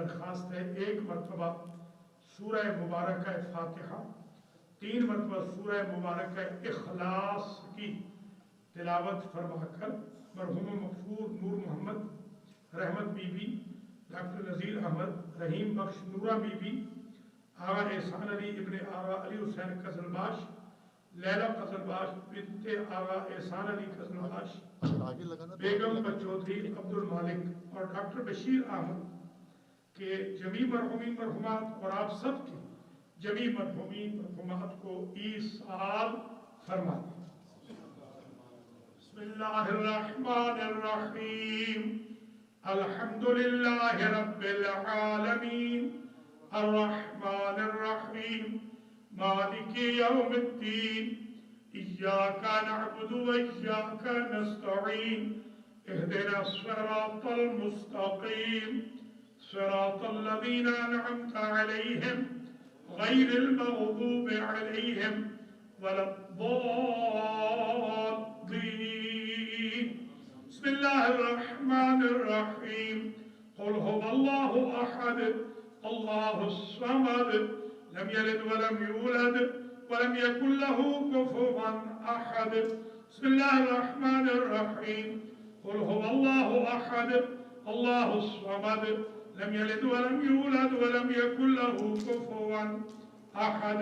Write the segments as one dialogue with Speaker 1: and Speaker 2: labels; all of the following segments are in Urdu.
Speaker 1: درخواست ہے 1 مرتبہ سورہ مبارکہ فاتحہ، 3 مرتبہ سورہ مبارکہ اخلاص کی تلاوت فرما کر مرحوم مغفور Noor Muhammad Rahmat Bibi, doctor Nazir Ahmed, Rahim Bakhsh Noora Bibi, Agha Ehsan Ali ابن آغا علی حسین قزلباش، لیلہ قزلباش بنت آغا احسان علی قزلباش، بیگم بچودری عبد المالک اور ڈاکٹر بشیر احمد کے جمیع مرحومین مرحومات اور آپ سب کے جمیع مرحومین مرحومات کو ایصال فرما دیں۔ بسم اللہ الرحمن الرحیم، الحمدللہ رب العالمین، الرحمن الرحیم، مالک یوم الدین، ایاک نعبد و ایاک نستعین، اہدنا الصراط المستقیم، صراط الذین انعمت علیہم غیر المغضوب علیہم ولا الضالین۔ بسم اللہ الرحمن الرحیم، قل هو اللہ احد اللہ الصمد لم یلد ولم یولد ولم یکن له کفوا احد۔ بسم اللہ الرحمن الرحیم، قل هو اللہ احد اللہ الصمد لم یلد ولم یولد ولم یکن له کفوا احد۔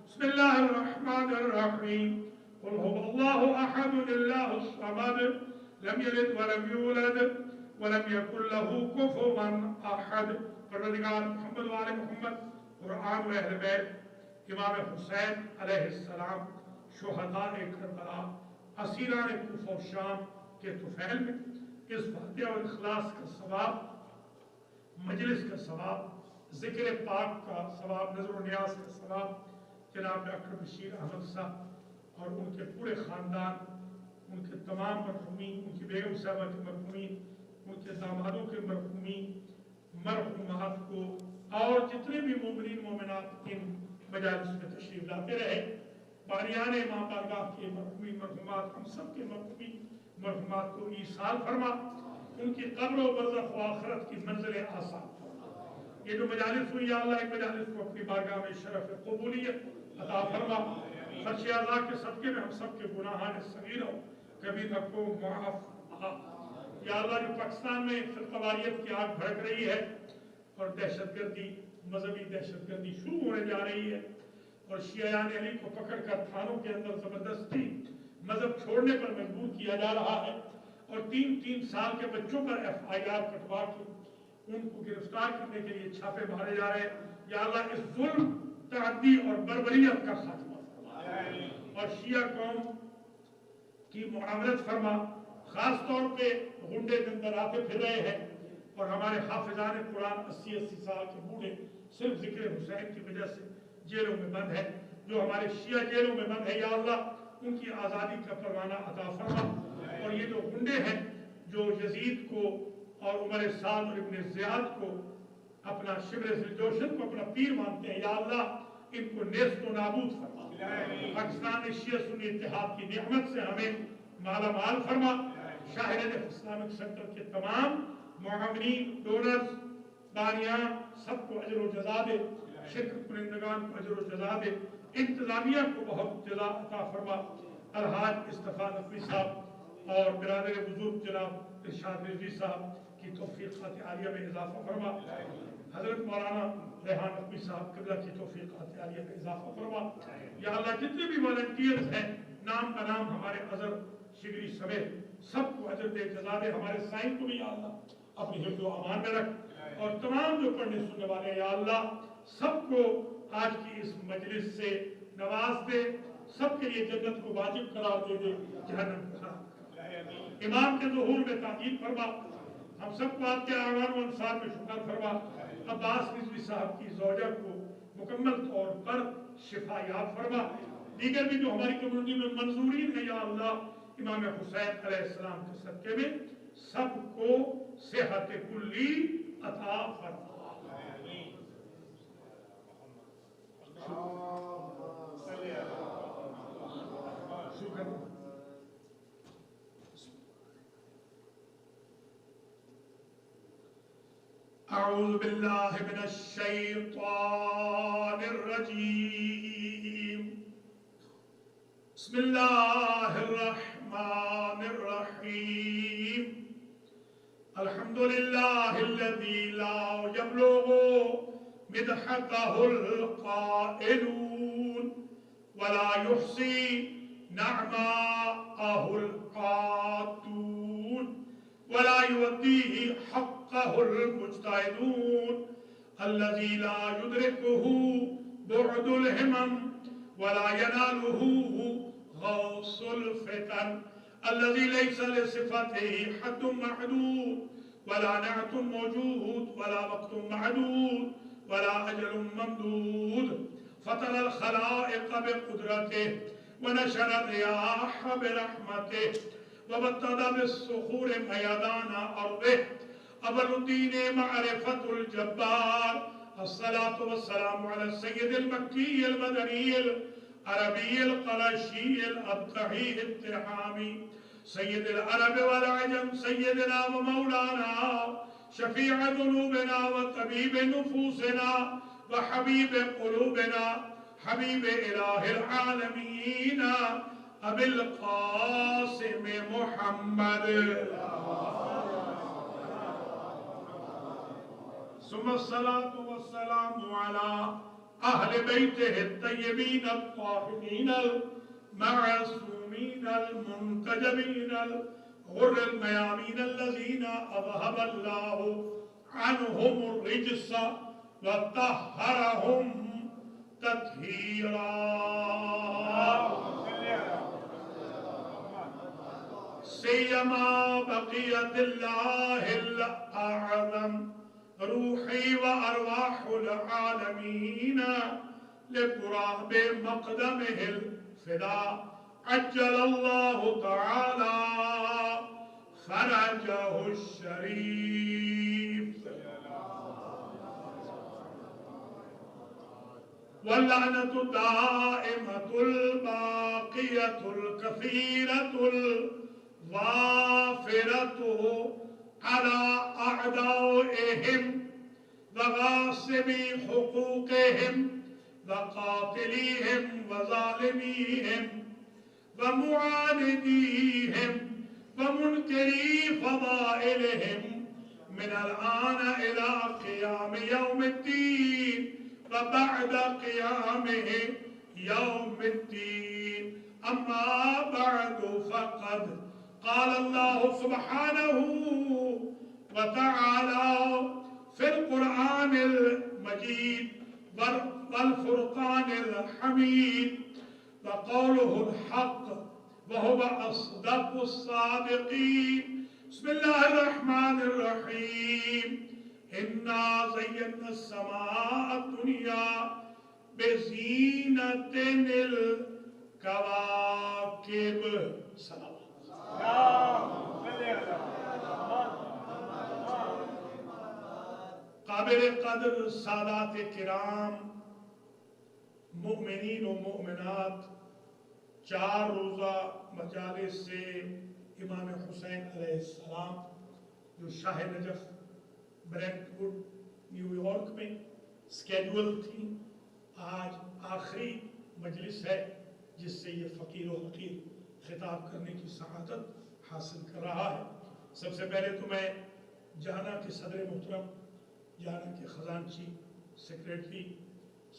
Speaker 1: بسم اللہ الرحمن الرحیم، قل هو اللہ احد اللہ الصمد لم یلد ولم یولد ولم یکن له کفوا احد۔ پروردگار محمد وآل محمد، قرآن و اہل بیت، امام حسین علیہ السلام، شہداء کربلا، اسیران کوفہ و شام کے طفیل میں اس فاتحہ اور اخلاص کا ثواب، مجلس کا ثواب، ذکر پاک کا ثواب، نظر و نیاز کا ثواب جناب ڈاکٹر بشیر احمد صاحب اور ان کے پورے خاندان، ان کے تمام مرحومین، ان کی بیگم صاحبہ کے مرحومین، ان کے دامادوں کے مرحومین، مرحومات کو اور جتنے بھی مومنین مومنات ان مجالس میں تشریف لاتے رہے، باریان امام بارگاہ کے مرحومین مرحومات، ہم سب کے مرحومین مرحومات کو ایصال فرما، ان کی قبر و برزخ و آخرت کی منزل آسان فرما۔ یہ جو مجالس ہوئی یا اللہ، ان مجالس کو اپنی بارگاہ میں شرف قبولیت عطا فرما، فرش اعضاء کے صدقے میں ہم سب کے گناہان صغیرہ کبیرہ کو معاف فرما۔ یا اللہ، جو پاکستان میں فرقہ واریت کی آگ بھڑک رہی ہے اور دہشت گردی، مذہبی دہشت گردی شروع ہونے جا رہی ہے اور شیعیان علی کو پکڑ کر تھانوں کے اندر زبردستی مذہب چھوڑنے پر مجبور کیا جا رہا ہے اور 3 سال کے بچوں پر FIR کٹوا کے ان کو گرفتار کرنے کے لیے چھاپے مارے جا رہے ہیں۔ یا اللہ، اس ظلم، تعدی اور بربریت کا خاتمہ فرما اور شیعہ قوم کی معاملت فرما۔ خاص طور پہ غنڈے دن دراتے پھر رہے ہیں اور ہمارے حافظان قرآن 80 سال کے بوڑھے صرف ذکر حسین کی وجہ سے جیلوں میں بند ہے، جو ہمارے شیعہ جیلوں میں بند ہے، یا اللہ ان کی آزادی کا پروانہ عطا فرما۔ اور یہ جو غنڈے ہیں جو یزید کو اور عمر سعد اور ابن زیاد کو اپنا شبر ذوالجوشن کو اپنا پیر مانتے ہیں، یا اللہ ان کو نیست و نابود فرما۔ پاکستان میں شیعہ سنی اتحاد کی نعمت سے ہمیں مالا مال فرما۔ شاہرین اسلامک سینٹر کے تمام معاونین، ڈونرز، بانیان سب کو اجر و جزا دے، شرکت کنندگان کو اجر و جزا دے، انتظامیہ کو بہت جزا عطا فرما۔ الحاج اصطفیٰ نقوی صاحب اور برادر بزرگ جناب ارشاد رضوی صاحب کی توفیقات عالیہ میں اضافہ فرما۔ حضرت مولانا ریحان نقوی صاحب قبلہ کی توفیقات عالیہ میں اضافہ فرما۔ یا اللہ، جتنے بھی والنٹیئرز ہیں نام کا نام ہمارے اظہر شگری سمیت سب کو اجر دے، جزا دے۔ ہمارے سائن کو بھی یا اللہ اپنی حفظ و امان میں رکھ اور تمام جو پڑھنے سننے والے ہیں یا اللہ سب کو آج کی اس مجلس سے نواز دے، سب کے لیے جنت کو واجب قرار دے، جہنم کو حرام کرا۔ امام کے ظہور میں تاکید فرما، ہم سب کو آپ کے اعوان و انصار میں شمار فرما۔ عباس رضوی صاحب کی زوجہ کو مکمل طور پر شفا یاب فرما۔ دیگر بھی جو ہماری کمیونٹی میں منظورین ہیں یا اللہ امام حسین علیہ السلام کے صدقے میں سب کو صحت کلی عطا فرما۔ اعوذ باللہ من الشیطان الرجیم بسم اللہ الرحمن الرحیم الحمد للہ الذی لا یبلغ مدحته القائلون ولا يحصي نعماءه العادون ولا يوديه حقه المجتهدون الذي لا يدركه بعد الهمم ولا يناله غوص الفتن الذي ليس لصفته حد محدود ولا نعت موجود ولا وقت معدود ولا أجل ممدود فطر الخلائق بقدرته ونشر الرياح برحمته وبطد بالصخور ميدان أرضه أبل الدين معرفة الجبار الصلاة والسلام على السيد المكي المدني العربي القرشي الأبقعي التحامي سيد العرب والعجم سيدنا ومولانا شفيع ذنوبنا وطبيب نفوسنا وحبيب قلوبنا حبيب إله العالمين أبي القاسم محمد ثم الصلاة والسلام على أهل بيته الطيبين الطاهرين المعصومين المنتجبين الغر الميامين الذين أذهب الله عنهم الرجس وطهرهم تطهيرا سيما بقية الله الأعظم روحي وأرواح العالمين لقراب مقدمه الفداء عجل الله تعالى فرجه الشريف واللعنة الدائمة الباقية الكثيرة الوافرة على أعدائهم وغاصبي حقوقهم وقاتليهم وظالميهم ومعانديهم ومنكري فضائلهم من الآن إلى قيام يوم الدين وبعد قيامه يوم الدين أما بعد فقد قال الله سبحانه وتعالى في القرآن المجيد والفرقان الحميد وقوله الحق وهو أصدق الصادقين بسم الله الرحمن الرحيم إنا زينا السماء الدنيا بزينة الكواكب صلى الله قابل قدر سادات کرام مؤمنین و مؤمنات 4 روزہ مجالس سے امام حسین علیہ السلام جو Shah Najaf Brentwood New York میں سکیڈول تھی آج آخری مجلس ہے جس سے یہ فقیر و حقیر خطاب کرنے کی سعادت حاصل کر رہا ہے سب سے پہلے تو میں جانا کے صدر محترم جانا کے خزانچی سیکریٹری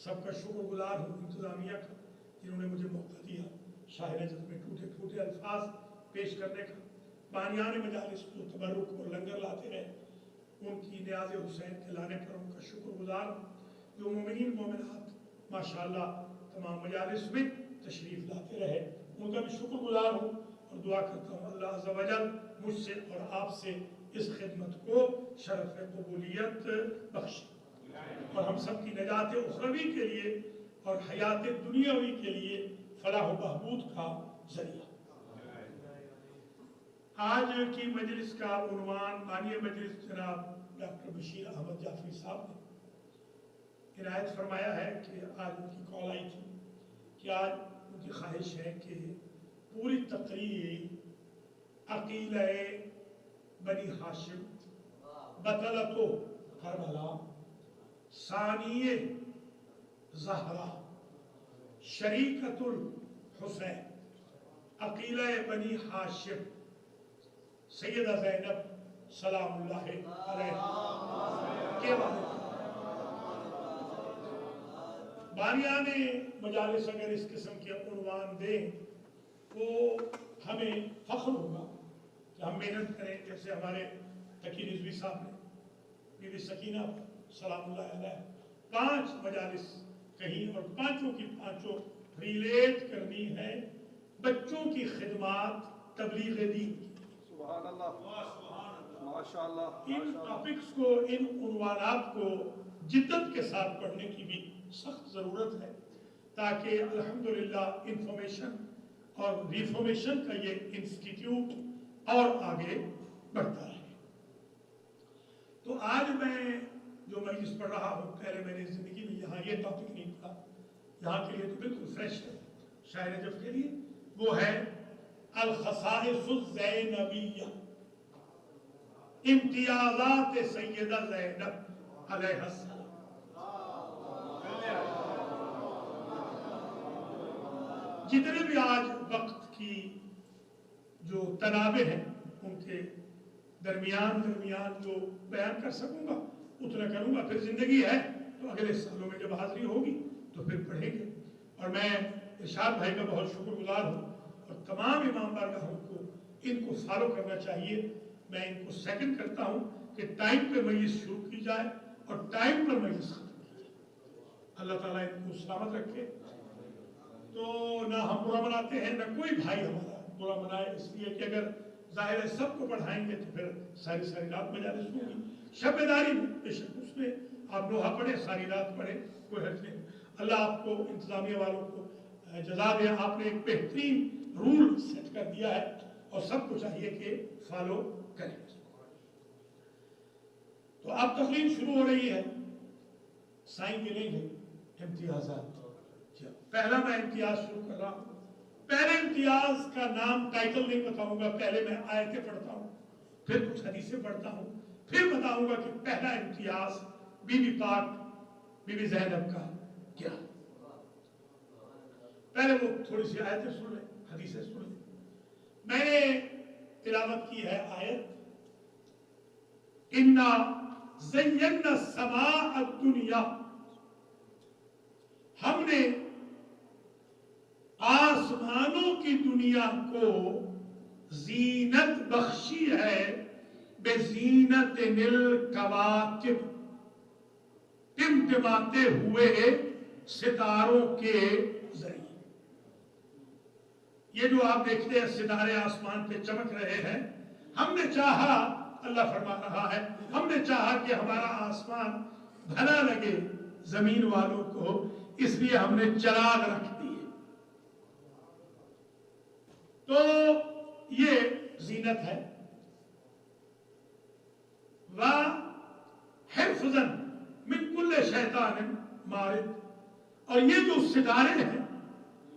Speaker 1: سب کا شکر گزار ہوں انتظامیہ کا جنہوں نے مجھے موقع دیا شاہ نجف میں ٹوٹے ٹوٹے الفاظ پیش کرنے کا بانیان مجالس جو تبرک اور لنگر لاتے رہے ان کی نیاز حسین کے لانے پر ان کا شکر گزار ہوں جو مومنین مومنات ماشاءاللہ تمام مجالس میں تشریف لاتے رہے ان کا بھی شکر گزار ہوں اور دعا کرتا ہوں اللہ عز و جل مجھ سے اور آپ سے اس خدمت کو شرف قبولیت بخشے اور ہم سب کی نجات اخروی کے لیے اور حیات دنیاوی کے لیے فلاح و بہبود کا ذریعہ آج کی مجلس کا عنوان بانی مجلس جناب ڈاکٹر بشیر احمد جعفری صاحب نے عنایت فرمایا ہے کہ آج ان کی کال آئی تھی کہ آج ان کی خواہش ہے کہ پوری تقریر عقیلہ بنی ہاشم بطلتو کربلا، ثانیہ زہرا، شریکۃ الحسین، عقیلہ بنی ہاشم، سیدہ زینب سلام اللہ علیہ کے بارے میں باریان مجالس اگر اس قسم کے عنوان دیں تو ہمیں فخر ہوگا کہ ہم محنت کریں. جیسے ہمارے تقی رضوی صاحب نے بی بی سکینہ سلام اللہ علیہ 5 مجالس کہیں اور پانچوں کی پانچوں ریلیٹ کرنی ہے بچوں کی خدمات تبلیغ دین.
Speaker 2: سبحان اللہ، ماشاء اللہ.
Speaker 1: ان ٹاپکس کو، ان عنوانات کو جدت کے ساتھ پڑھنے کی بھی سخت ضرورت ہے تاکہ الحمدللہ انفارمیشن اور ریفارمیشن کا یہ انسٹیٹیوٹ اور آگے بڑھتا رہے. تو آج میں جو مجلس پڑھ رہا ہوں، پہلے میں نے زندگی میں یہاں یہ ٹاپک نہیں پڑھا، یہاں کے لیے تو بالکل فریش ہے شاعر نجف کے لیے. وہ ہے الخصائص الزینبیہ، امتیازات سیدہ زینب علیہ السلام. جتنے بھی آج وقت کی جو تنابیں ہیں ان کے درمیان جو بیان کر سکوں گا اتنا کروں گا. پھر زندگی ہے تو اگلے سالوں میں جب حاضری ہوگی تو پھر پڑھیں گے. اور میں ارشاد بھائی کا بہت شکر گزار ہوں اور تمام امام بارگاہوں کو ان کو فالو کرنا چاہیے. میں ان کو سیکنڈ کرتا ہوں کہ ٹائم پہ مجلس شروع کی جائے اور ٹائم پر مجلس ختم کی جائے. اللہ تعالیٰ ان کو سلامت رکھے. تو نہ ہم برا مناتے ہیں، نہ کوئی بھائی ہمارا برا منائے، اس لیے کہ اگر ظاہر ہے سب کو پڑھائیں گے تو پھر ساری رات مجالس ہوگی. شب بیداری میں بے شک اس میں آپ لوہا پڑھے، ساری رات پڑھے، کوئی حرج نہیں. اللہ آپ کو انتظامیہ والوں کو جزا دے. آپ نے ایک بہترین رول سیٹ کر دیا ہے اور سب کو چاہیے کہ فالو کریں. تو اب تقریر شروع ہو رہی ہے. سائن کے لیں گے امتیازات. پہلا میں امتیاز شروع کر رہا ہوں. پہلے امتیاز کا نام ٹائٹل نہیں بتاؤں گا، پہلے میں آیتیں پڑھتا ہوں، پھر کچھ حدیثیں پڑھتا ہوں، پھر بتاؤں گا کہ پہلا امتیاز بی بی پاک بی بی زینب کا کیا. پہلے وہ تھوڑی سی آیتیں سن لیں، حدیثیں سن لیں. میں نے تلاوت کی ہے آیت اِنَّا زَيَّنَّا السَّمَاءَ الدُّنْيَا، ہم نے آسمانوں کی دنیا کو زینت بخشی ہے بزینت الکواکب، ٹمٹماتے ہوئے ستاروں کے ذریعے. یہ جو آپ دیکھتے ہیں ستارے آسمان پہ چمک رہے ہیں، ہم نے چاہا، اللہ فرما رہا ہے، ہم نے چاہا کہ ہمارا آسمان بھلا لگے زمین والوں کو، اس لیے ہم نے چراغ رکھ دیے. تو یہ زینت ہے. وَحِفْظًا مِنْ كُلِّ شَيْطَانٍ مَارِدٍ، اور یہ جو ستارے ہیں،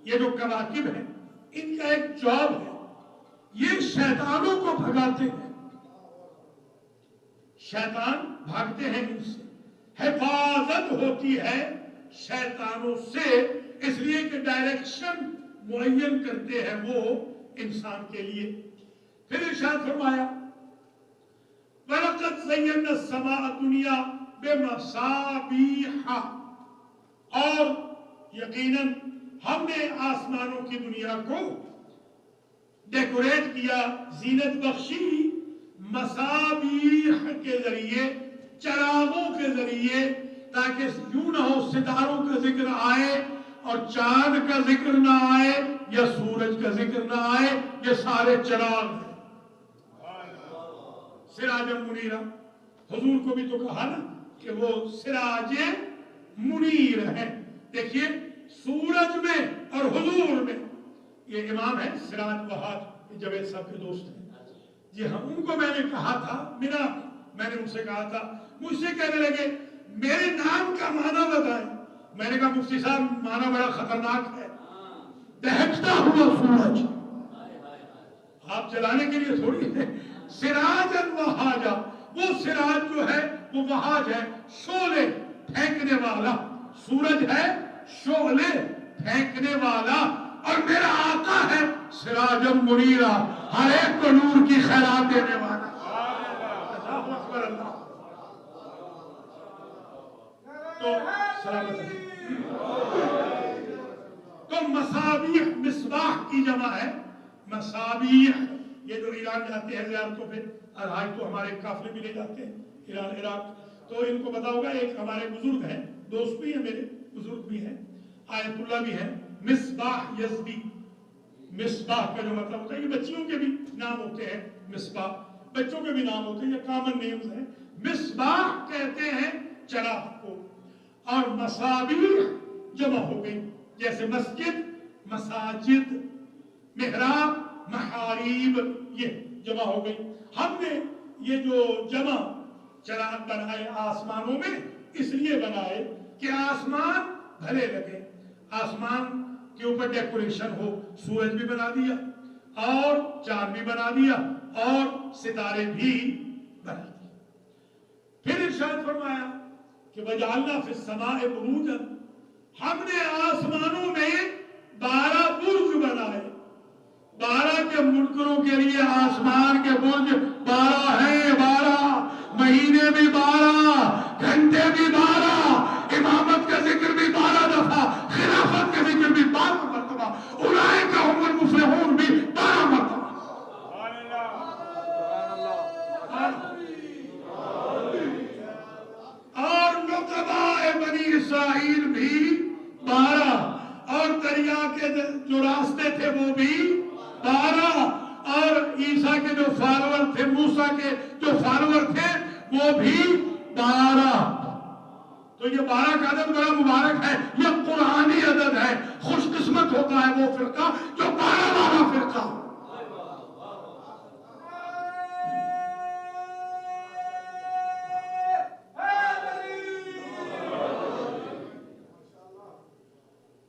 Speaker 1: یہ جو کواکب ہیں، ان کا ایک جاب ہے، یہ شیطانوں کو بھگاتے ہیں. شیطان بھاگتے ہیں ان سے، حفاظت ہوتی ہے شیطانوں سے، اس لیے کہ ڈائریکشن معین کرتے ہیں وہ انسان کے لیے. پھر ارشاد فرمایا وَلَقَدْ زَيَّنَّا السَّمَاءَ الدُّنْيَا بِمَصَابِيحَ، اور یقیناً ہم نے آسمانوں کی دنیا کو ڈیکوریٹ کیا، زینت بخشی مصابیح کے ذریعے، چراغوں کے ذریعے، تاکہ یوں نہ ہو ستاروں کا ذکر آئے اور چاند کا ذکر نہ آئے یا سورج کا ذکر نہ آئے. یہ سارے چراغ ہیں. سراج منیرہ، حضور کو بھی تو کہا نا کہ وہ سراج منیر ہے. دیکھیے سورج میں اور حضور میں، یہ امام ہے سراج وہاد، جوید صاحب کے دوست ہیں. جی ہاں، ان کو میں نے کہا تھا میرا، میں نے ان سے کہا تھا، مجھ سے کہنے لگے میرے نام کا معنی بتائیں. میں نے کہا مفتی صاحب معنی بڑا خطرناک ہے، دہکتا ہوا سورج. آپ جلانے کے لیے تھوڑی ہے. سراج وہاجا، وہ سراج جو ہے وہ وہاں ہے شعلے پھینکنے والا، سورج ہے شعلے پھینکنے والا، اور میرا آقا ہے سراجم منیرا، ہر ایک کو نور کی خیرات دینے والا۔ اللہ اکبر اللہ۔ تو سلامت ہے۔ تو مصابیح مصباح کی جمع ہے مصابیح۔ یہ جو ایران جاتے ہیں زیارتوں پہ، آج تو ہمارے قافلے بھی لے جاتے ہیں ایران عراق، تو ان کو پتا ہوگا ایک ہمارے بزرگ ہیں، دوست بھی ہیں میرے، بزرگ بھی ہیں، آیت اللہ بھی ہیں، مصباح یزدی۔ مصباح کا جو مطلب ہوتا ہے، یہ بچیوں کے بھی نام ہوتے ہیں، مصباح بچوں کے بھی نام ہوتے ہیں، یہ کامن نیمز ہیں۔ مصباح کہتے ہیں چراغ کو، اور مصابیح جمع ہو گئی، جیسے مسجد مساجد، محراب محاریب، یہ جمع ہو گئی۔ ہم نے یہ جو جمع چراغ بنائے آسمانوں میں اس لیے بنائے کہ آسمان بھلے لگے، آسمان کے اوپر ڈیکوریشن ہو، سورج بھی بنا دیا اور چاند بھی بنا دیا اور ستارے بھی بنا دیے۔ پھر ارشاد فرمایا کہ وَجَعَلْنَا فِي السَّمَاءِ بُرُوجًا، ہم نے آسمانوں میں 12 برج بنائے۔ 12 کے منکروں کے لیے آسمان کے برج 12 ہیں، 12 مہینے بھی 12 گھنٹے بھی 12، امامت کا ذکر بھی 12 دفعہ، خلافت کا ذکر بھی 12 مرتبہ، اولئک هم المفلحون بھی 12 مرتبہ۔ اور نقباء بنی اسرائیل بھی 12، اور دریا کے جو راستے تھے وہ بھی 12، اور عیسیٰ کے جو فالوور تھے، موسیٰ کے جو فالوور تھے وہ بھی 12۔ تو یہ 12 کا عدد بڑا مبارک ہے، یہ قرآنی عدد ہے۔ خوش قسمت ہوتا ہے وہ فرقہ جو 12 فرقہ۔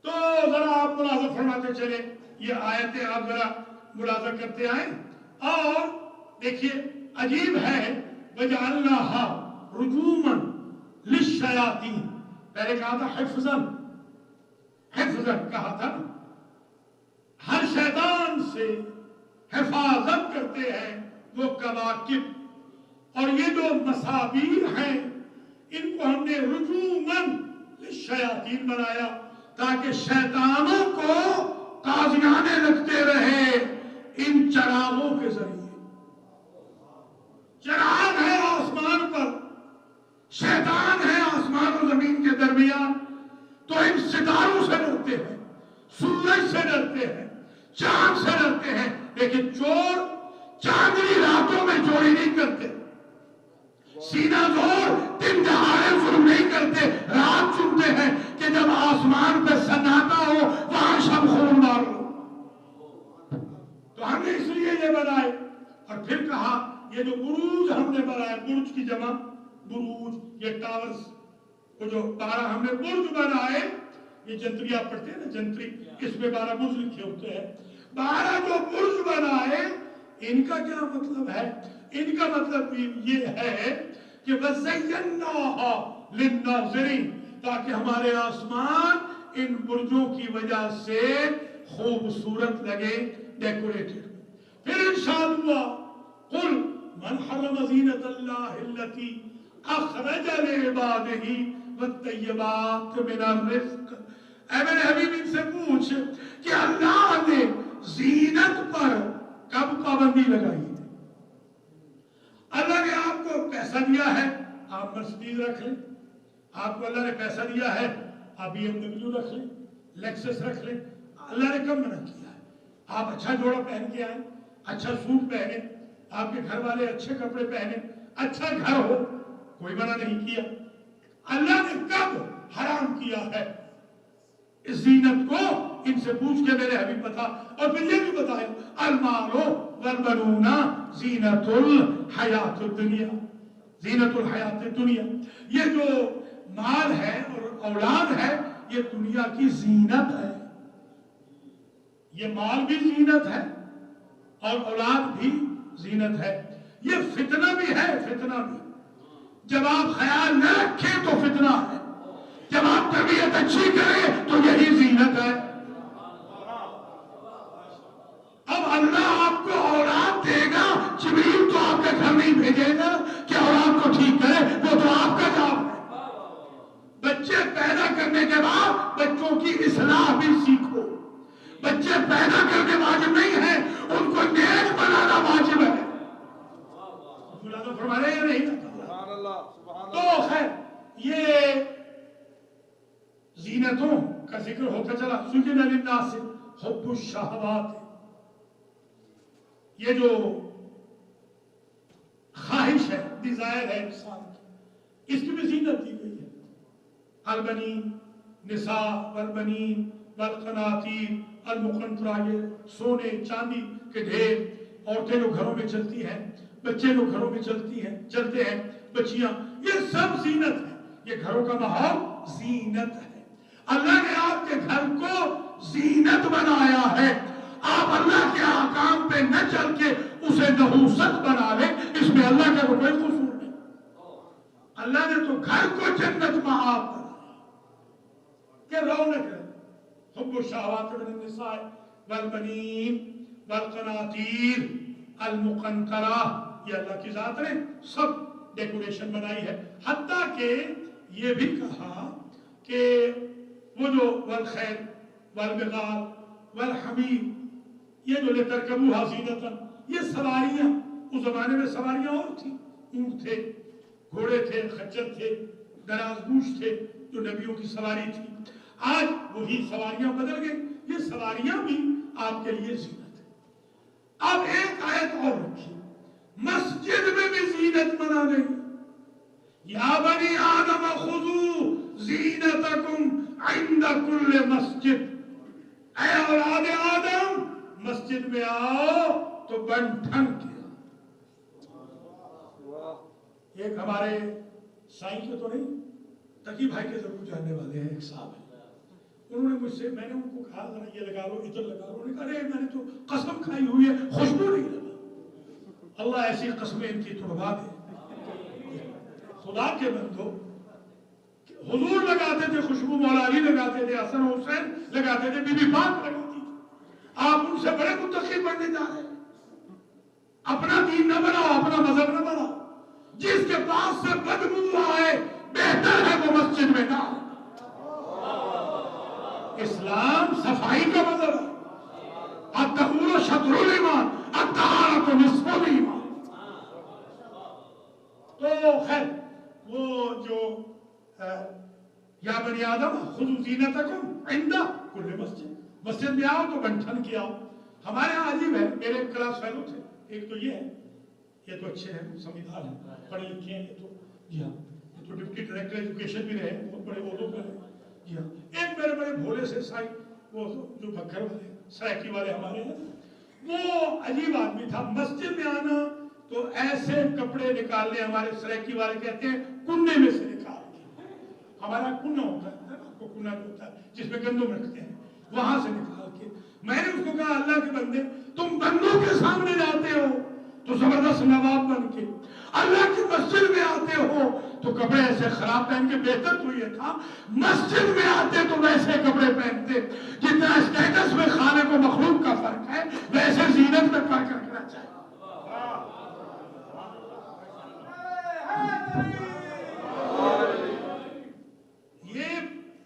Speaker 1: تو ذرا آپ ملاحظہ فرماتے چلے، یہ آیتیں آپ ذرا ملاحظہ کرتے آئیں، اور دیکھیے عجیب ہے، وَجَعَلْنَاهَا رُجُومًا لِلشَّيَاطِينِ، پہلے کہا تھا حفظاً کہا تھا، ہر شیطان سے حفاظت کرتے ہیں وہ کواکب، اور یہ جو مصابیح ہیں ان کو ہم نے رجوماً للشیاطین بنایا تاکہ شیطانوں کو تازیانے لگتے رہے ان چراغوں کے ذریعے۔ چراغ ہے آسمان پر، شیطان ہے آسمان و زمین کے درمیان، تو ان ستاروں سے ڈرتے ہیں، سورج سے ڈرتے ہیں، چاند سے ڈرتے ہیں، لیکن چور چاندنی راتوں میں چوری نہیں کرتے، سینہ زور دن دہاڑے ظلم نہیں کرتے، رات چنتے ہیں کہ جب آسمان پہ سناٹا ہو وہاں شب خون مارو۔ تو ہم نے اس لیے یہ بنائے، اور پھر کہا یہ جو بروج ہم نے بنائے، برج کی جمع بروج، یہ ٹاورز کو جو 12 ہم نے برج بنائے، یہ جنتری آپ پڑھتے ہیں نا، جنتری، اس میں 12 برج لکھے ہوتے ہیں، 12 جو برج بنائے، ان کا کیا مطلب ہے؟ ان کا مطلب یہ ہے کہ وَزَيَّنَّاهَا لِلنَّاظِرِينَ، تاکہ ہمارے آسمان ان برجوں کی وجہ سے خوبصورت لگے، ڈیکوریٹڈ۔ پھر ارشاد ہوا قُلْ مَنْ حَرَّمَ زِینَةَ اللَّهِ الَّتِي أَخْرَجَ لِعِبَادِهِ وَالطَّيِّبَاتِ مِنَ الرِّزْقِ، اے میرے حبیب ان سے پوچھ کہ اللہ نے زینت پر کب پابندی لگائی ہے؟ اللہ نے آپ کو پیسہ دیا ہے، آپ مرسیڈیز رکھ لیں، آپ کو اللہ نے پیسہ دیا ہے، آپ BMW رکھ لیں، لیکسس رکھ لیں، اللہ نے کب منع کیا ہے؟ آپ اچھا جوڑا پہن کے آئیں، اچھا سوٹ پہنے، آپ کے گھر والے اچھے کپڑے پہنے، اچھا گھر ہو، کوئی منع نہیں کیا۔ اللہ نے کب حرام کیا ہے اس زینت کو؟ ان سے پوچھ کے میرے حبیب بتا، اور پھر یہ بھی بتایا المال والبنون زینت الحیات الدنیا، زینت الحیات الدنیا، یہ جو مال ہے اور اولاد ہے یہ دنیا کی زینت ہے، یہ مال بھی زینت ہے اور اولاد بھی زینت ہے، یہ فتنہ بھی ہے، فتنہ بھی، جب آپ خیال نہ رکھیں تو فتنہ ہے، جب آپ تربیت اچھی کریں تو یہی زینت ہے۔ اب اللہ آپ کو اولاد دے گا، جبریل تو آپ کے گھر نہیں بھیجے گا کہ اولاد کو ٹھیک کرے، وہ تو آپ کا کام ہے۔ بچے پیدا کرنے کے بعد بچوں کی اصلاح بھی سیکھو۔ بچے پیدا کرنے واجب نہیں ہے، ان کو نیک بنانا واجب ہے۔ فرما رہے ہیں نہیں؟
Speaker 2: سبحان اللہ، سبحان
Speaker 1: تو
Speaker 2: اللہ۔
Speaker 1: خیر یہ زینتوں کا ذکر ہوتا چلا۔ زین للناس حب الشہوات، یہ جو خواہش ہے، ڈیزائر ہے انسان کی، اس کی بھی زینت دی گئی ہے۔ البنین نساء والبنین والقناطیر المقنطرہ، یہ سونے چاندی کے ڈھیر، عورتیں جو گھروں میں چلتی ہیں، بچے جو گھروں میں چلتے ہیں، بچیاں، یہ سب زینت ہے۔ یہ گھروں کا ماحول زینت ہے۔ اللہ نے آپ کے گھر کو زینت بنایا ہے۔ آپ اللہ کے احکام پہ نہ چل کے اسے نحوست بنا لیں، اس میں اللہ کا کوئی قصور نہیں۔ اللہ نے تو گھر کو جنت مآب بنایا کہ رونق ہے۔ حب الشہوات من النساء والبنین والقناطیر المقنطرہ، یہ اللہ کی ذات نے سب ڈیکوریشن بنائی ہے۔ حتیٰ کہ یہ بھی کہا کہ وہ جو والخیل والبغال والحمیر، یہ جو لترکبوہا زینۃ، یہ سواریاں، اس زمانے میں سواریاں اور تھیں، اونٹ تھے، گھوڑے تھے، خچر تھے، دراز گوش تھے، جو نبیوں کی سواری تھی۔ آج وہی سواریاں بدل گئی، یہ سواریاں بھی آپ کے لیے زینت ہے۔ اب ایک آیت اور رکھی، مسجد میں بھی زینت بنا گئی۔ یا بنی آدم خذوا زینتکم عند کل مسجد، اے اولاد آدم مسجد میں آؤ تو بن ٹھن کے آؤ۔ ایک ہمارے سائیں کے تو نہیں، تقی بھائی کے ضرور جاننے والے ہیں، ایک صاحب ہیں، انہوں نے مجھ سے، میں نے ان کو کہا ذرا یہ لگا لو، ادھر لگا لو، انہوں نے کہا ارے میں نے تو قسم کھائی ہوئی ہے خوشبو نہیں لگا۔ اللہ ایسی قسمیں ان کی توڑوا دے۔ خدا کے بندو، حضور لگاتے تھے خوشبو، مولا علی لگاتے تھے، حسن حسین لگاتے تھے، بی بی پاک لگاتی تھی۔ آپ ان سے بڑے متقی بننے جا رہے ہیں۔ اپنا دین نہ بناؤ، اپنا مذہب نہ بناؤ۔ جس کے پاس سے بدبو آئے بہتر ہے وہ مسجد میں نہ آئے۔ اسلام صفائی کا مذہب ہے۔ الطہور شطر الایمان، الطہارۃ نصف الایمان۔ تو خیر وہ جو یا بنی آدم خذوا زینتکم عند کل مسجد، مسجد میں آؤ تو بنٹھن کے آؤ۔ ہمارے یہاں عجیب ہے، میرے کلاس فیلو تھے، ایک تو یہ ہے، یہ تو اچھے ہیں، سمجھدار ہیں، پڑھے لکھے ہیں، یہ تو جی ہاں، یہ تو ڈپٹی ڈائریکٹر ایجوکیشن بھی رہے، بہت بڑے عہدوں پہ رہے، جی ہاں۔ ایک میرے بڑے بھولے سے سائی، وہ جو بکر والے سرائکی والے ہمارے ہیں، وہ عجیب آدمی تھا۔ مسجد میں آنا تو ایسے کپڑے نکالنے، ہمارے سرائکی والے کہتے ہیں کننے میں سے نکال کے، ہمارا کنہ ہوتا ہے، آپ کو کنہ جو ہوتا ہے جس میں گندم رکھتے ہیں، وہاں سے نکال کے۔ میں نے اس کو کہا اللہ کے بندے، تم بندوں کے سامنے جاتے ہو تو زبردست نواب بن کے، اللہ کی مسجد میں آتے ہو تو کپڑے ایسے خراب پہن کے، بہتر تو یہ تھا مسجد میں آتے تو ویسے کپڑے پہنتے۔ جتنا اسٹیٹس میں خالق و مخلوق کا فرق ہے، ویسے زینت میں فرق رکھنا چاہیے۔ یہ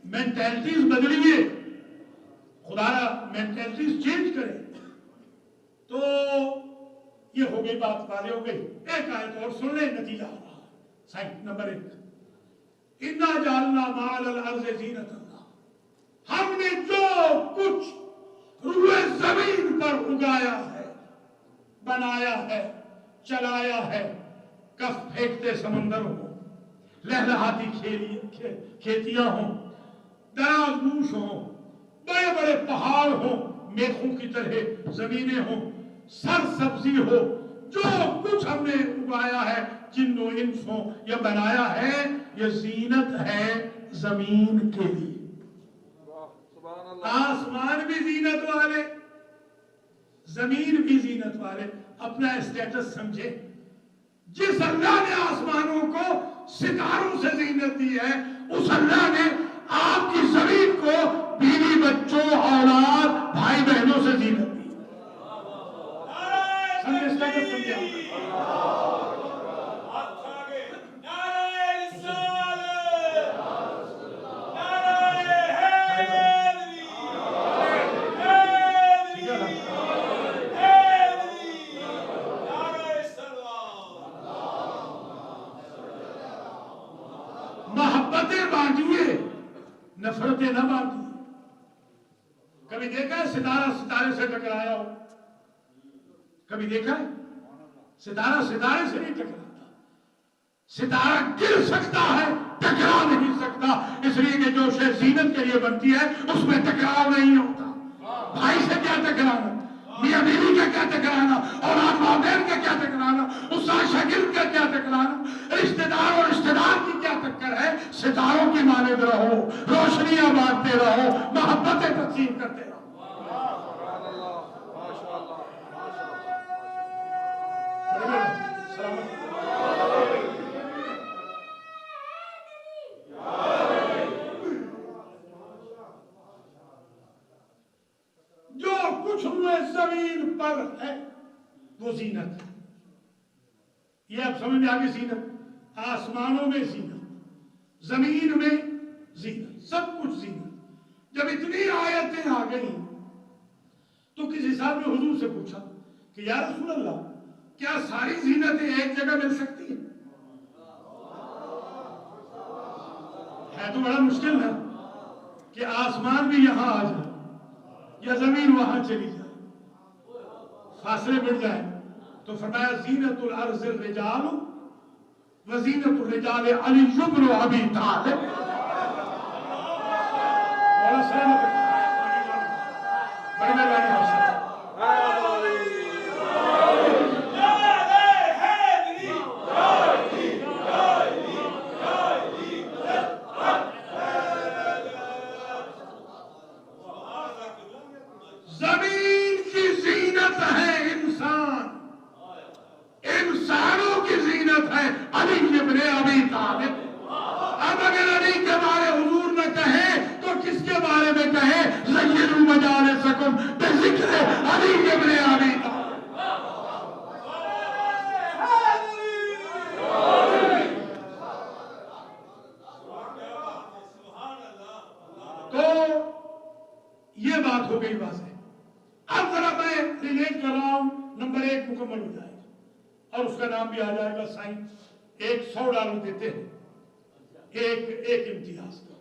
Speaker 1: مینٹیلٹیز بدلیے، خدا مینٹیلٹیز چینج کرے۔ تو یہ ہو گئی بات، واضح ہو گئی۔ ایک آیت اور سن لیں، نتیجہ آ رہا ہے۔ سائن نمبر 1، اِنَّا جَعَلْنَا مَا عَلَى الْأَرْضِ زِینَةً لَهَا، ہم نے جو کچھ روئے زمین پر اگایا ہے، بنایا ہے، چلایا ہے، کف پھینکتے سمندر ہوں، لہلہاتی کھیتیاں ہوں، دراز گوش ہوں، بڑے بڑے پہاڑ ہوں، میخوں کی طرح زمینیں ہوں، سر سبزی ہو، جو کچھ ہم نے اگایا ہے، جن و انس ہوں، یہ بنایا ہے، یہ زینت ہے زمین کے لیے۔ آسمان بھی زینت والے، زمین بھی زینت والے۔ اپنا اسٹیٹس سمجھے، جس اللہ نے آسمانوں کو ستاروں سے زینت دی ہے، اس اللہ نے آپ کی زمین کو بیوی بچوں اولاد بھائی بہنوں سے زینت دی۔ محبتیں بانٹیے، نفرتیں نہ بانٹیے۔ کبھی دیکھا ہے ستارہ ستارے سے ٹکرایا ہو؟ کبھی دیکھا ہے؟ ستارہ ستارے سے نہیں ٹکراتا، ستارہ گر سکتا ہے، ٹکرا نہیں سکتا، اس لیے کہ جو شے زینت کے لیے بنتی ہے اس میں ٹکراؤ نہیں ہوتا۔ بھائی سے کیا ٹکرانا، میاں بیوی کا کیا ٹکرانا، اولاد والدین کا کیا ٹکرانا، استاد شاگرد کا کیا ٹکرانا، رشتہ دار اور رشتہ دار کی کیا ٹکر ہے۔ ستاروں کی مانند رہو، روشنیاں بانٹتے رہو، محبتیں تقسیم کرتے رہو۔ جو کچھ ہوئے زمین پر ہے وہ زینت ہے۔ یہ اب سمجھ میں آگے، زینت آسمانوں میں زینت، زمین میں زینت، سب کچھ زینت۔ جب اتنی آیتیں آ گئیں تو کسی صاحب نے حضور سے پوچھا کہ یا رسول اللہ، کیا ساری زینتیں ایک جگہ مل سکتی ہیں؟ ہے تو بڑا مشکل ہے کہ آسمان بھی یہاں آ جائے یا زمین وہاں چلی جائے، فاصلے بڑھ جائے۔ تو فرمایا زینت الارض الرجال و زینت الرجال علی بن ابی طالب۔ بڑا سلامت بڑی مہربانی حوصلہ۔ زمین کی زینت ہے انسان، انسانوں کی زینت ہے علی ابن ابی طالب۔ اب اگر علی کے بارے حضور نہ کہے تو کس کے بارے میں کہے؟ زینوا مجالسکم بذکر علی ابن ابی طالب۔ تو یہ بات ہو گئی واضح۔ اب ذرا میں ریلیٹ کر رہا ہوں، نمبر 1 مکمل ہو جائے گا اور اس کا نام بھی آ جائے گا سائنس۔ $100 دیتے ہیں ایک امتیاز کا۔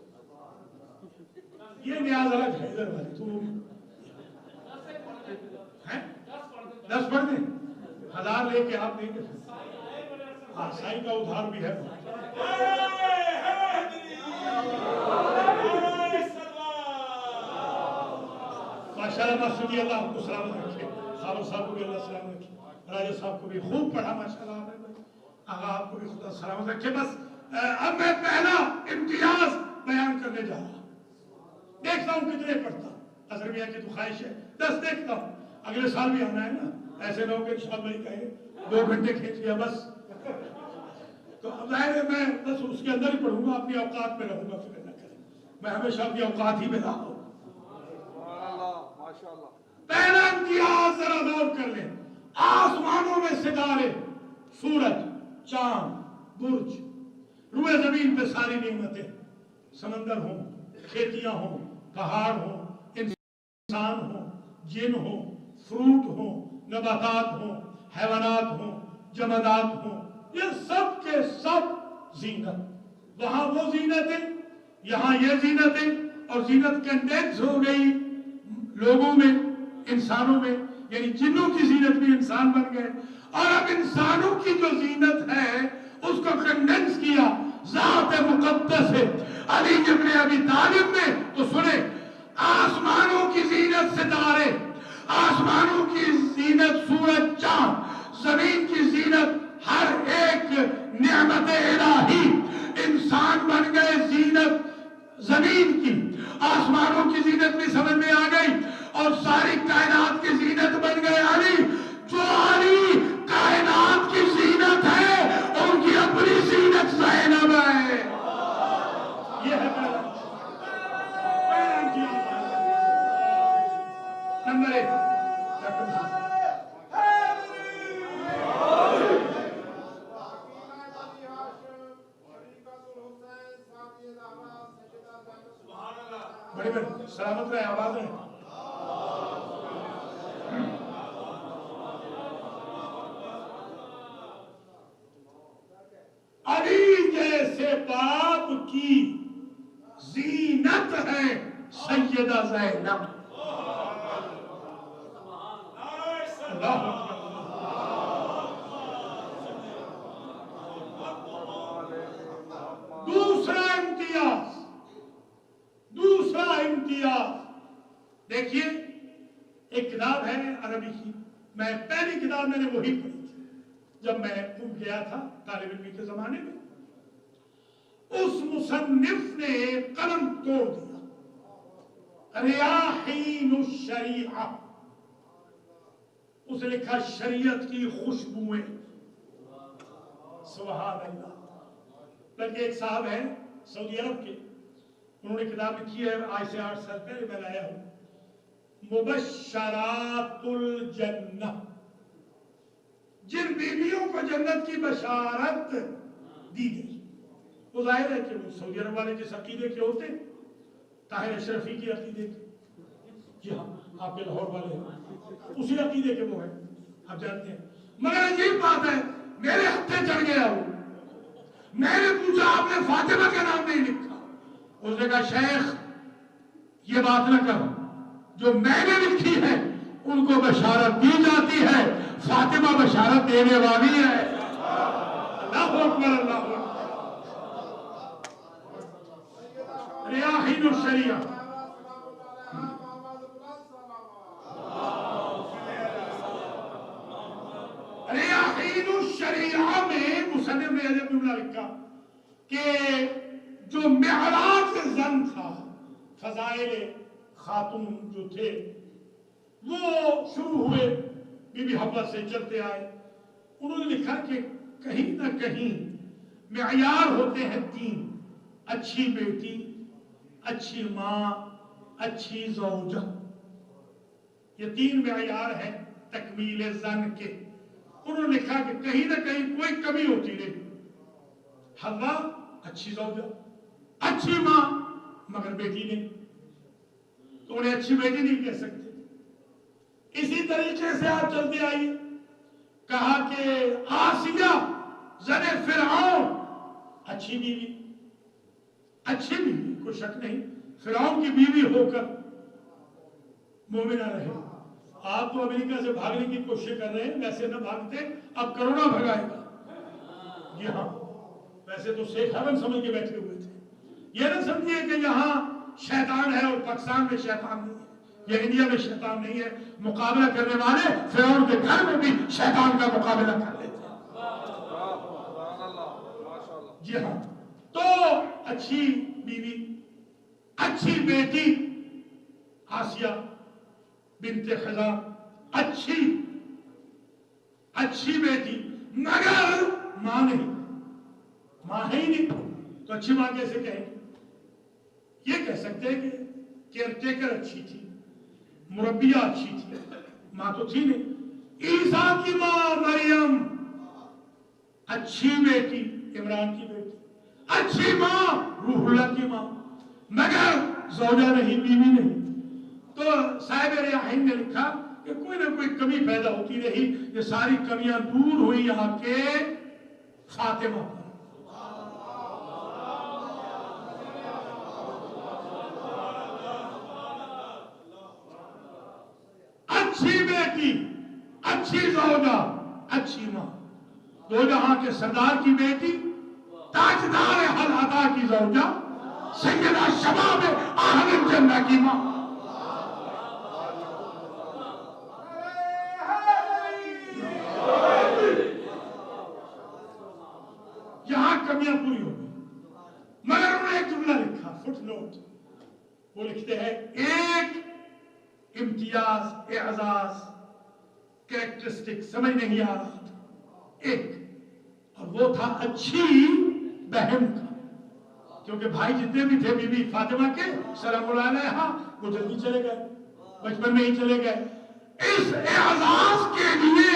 Speaker 1: یہ نیاز الگ ہے ادھر والی، تو 10 پڑھ دیں، 1000 لے کے آپ دیں گے۔ ہاں سائی کا ادھار بھی ہے۔ ماشاءاللہ مسعودی اللہ آپ کو سلامت رکھے، خالد صاحب کو بھی اللہ سلامت رکھے، راجہ صاحب کو بھی خوب پڑھا ماشاءاللہ آپ نے، آغا آپ کو بھی خدا سلامت رکھے۔ بس اب میں پہلا امتیاز بیان کرنے جا رہا ہوں۔ دیکھتا ہوں کتنے پڑھتا، اظہر میاں کی تو خواہش ہے 10 دیکھتا ہوں، اگلے سال بھی آنا ہے نا، ایسے لوگ کہ شاید بھائی کہے 2 گھنٹے کھینچ لیا بس۔ تو اب ظاہر ہے میں بس اس کے اندر ہی پڑھوں گا، اپنی اوقات میں رہوں گا، فکر نہ کریں، میں ہمیشہ اپنی اوقات ہی میں رہا ہوں۔ پہلا امتیاز ذرا غور کر لیں، آسمانوں میں ستارے، سورج، چاند، برج، روئے زمین پہ ساری نعمتیں، سمندر ہوں، کھیتیاں ہوں، پہاڑ ہوں، انسان ہوں، جن ہوں، فروٹ ہوں، نباتات ہوں، حیوانات ہوں، جمادات ہوں، یہ سب کے سب زینت۔ وہاں وہ زینتیں، یہاں یہ زینتیں، اور زینت کنڈینس ہو گئی لوگوں میں، انسانوں میں، یعنی جنوں کی زینت بھی انسان بن گئے، اور اب انسانوں کی جو زینت ہے اس کو کنڈینس کیا ذات مقدس ہے علی ابن ابی طالب میں۔ تو سنیں، آسمانوں کی زینت ستارے، آسمانوں کی زینت سورج چاند، زمین کی زینت ہر ایک نعمت الہی، انسان بن گئے زینت زمین کی، آسمانوں کی زینت بھی سمجھ میں آ گئی، اور ساری کائنات کی زینت بن گئے علی۔ جو علی کائنات کی زینت ہے ان کی اپنی زینت زینب بڑی بڑی سلامت رہے، آباد رہے. علی جیسے باپ کی زینت ہے سیدہ زینب. اللہ اکبر. دوسرا امتیاز دیکھیے، ایک کتاب ہے عربی کی، میں پہلی کتاب میں نے وہی پڑھی تھی جب میں گیا تھا طالب علمی کے زمانے میں. اس مصنف نے قلم توڑ دیا، ریاحین الشریعہ، اس نے لکھا شریعت کی خوشبوئیں. سبحان اللہ. بلکہ ایک صاحب ہیں سعودی عرب کے، انہوں نے کتاب لکھی ہے، آج سے 8 سال پہلے میں لایا ہوں، مبشرات الجنہ. جن بیویوں کو جنت کی بشارت دی گئی، وہ ظاہر ہے کہ وہ سعودی عرب والے جس عقیدے کے ہوتے ہیں، طاہر اشرفی کی عقیدے کے، جی ہاں آپ کے لاہور والے ہیں اسی عقیدے کے وہ ہیں، آپ جانتے ہیں. مگر عجیب بات ہے، میرے ہتھے چڑھ گیا وہ. میں نے پوچھا آپ نے فاطمہ کا نام نہیں لکھا؟ اس نے کہا شیخ یہ بات نہ کرو، جو میں نے لکھی ہے ان کو بشارت دی جاتی ہے، فاطمہ بشارت دینے والی ہے. اللہ اکبر اللہ اکبر. ریاحین الشریعہ. ریاحین الشریعہ میں مصنف نے عجب جملہ لکھا کہ جو معراج زن تھا، فضائل خاتون جو تھے وہ شروع ہوئے بی بی حوا سے چلتے آئے. انہوں نے لکھا کہ کہیں نہ کہیں معیار ہوتے ہیں 3: اچھی بیٹی، اچھی ماں، اچھی زوجہ. یہ 3 معیار ہیں تکمیل زن کے. انہوں نے لکھا کہ کہیں نہ کہیں کوئی کمی ہوتی رہی. حوا اچھی زوجہ، اچھی ماں، مگر بیٹی نہیں، تو انہیں اچھی بیٹی نہیں کہہ سکتے. اسی طریقے سے آپ چلتے آئیے، کہا کہ آسیہ زن فرعون اچھی بیوی، اچھی بیوی کوئی شک نہیں، فرعون کی بیوی ہو کر مومنہ رہے. آپ تو امریکہ سے بھاگنے کی کوشش کر رہے ہیں، ویسے نہ بھاگتے، اب کرونا بھگائے گا. جی ہاں، ویسے تو شیخ ہیون سمجھ کے بیٹھے ہوئے تھے. یہ نہ سمجھیے کہ یہاں شیطان ہے اور پاکستان میں شیطان نہیں ہے، یا انڈیا میں شیطان نہیں ہے. مقابلہ کرنے والے فرعون کے گھر میں بھی شیطان کا مقابلہ کر لیتے ہیں. جی ہاں، تو اچھی بیوی، اچھی بیٹی آسیہ بنت خزام، اچھی بیٹی، مگر ماں نہیں، ماں ہے ہی نہیں. تو اچھی ماں کیسے کہیں گے؟ یہ کہہ سکتے ہیں کہ کیئر ٹیکر اچھی تھی، مربیہ اچھی تھی، ماں تو تھی نہیں. عیسیٰ کی ماں مریم اچھی بیٹی، عمران کی بیٹی، اچھی ماں روح اللہ کی ماں، مگر زوجہ نہیں، بیوی نہیں. تو صاحب ریاحین نے لکھا کہ کوئی نہ کوئی کمی پیدا ہوتی رہی. یہ ساری کمیاں دور ہوئی یہاں کے فاطمہ. اچھی بیٹی، اچھی زوجہ، اچھی ماں، دو جہاں کے سردار کی بیٹی، تاجدار اہل عطا کی زوجہ، سیدہ شباب اہل الجنہ کی ماں. یہاں کمیاں پوری ہو گئی. مگر انہوں نے ایک جملہ لکھا، فٹ نوٹ. وہ لکھتے ہیں ایک امتیاز، اعزاز، کریکٹرسٹک سمجھ نہیں آ رہا تھا ایک، اور وہ تھا اچھی بہن کا. کیونکہ بھائی جتنے بھی تھے بی بی فاطمہ کے سلام اللہ علیہا، وہ جلدی چلے گئے، بچپن میں ہی چلے گئے. اس اعزاز کے لیے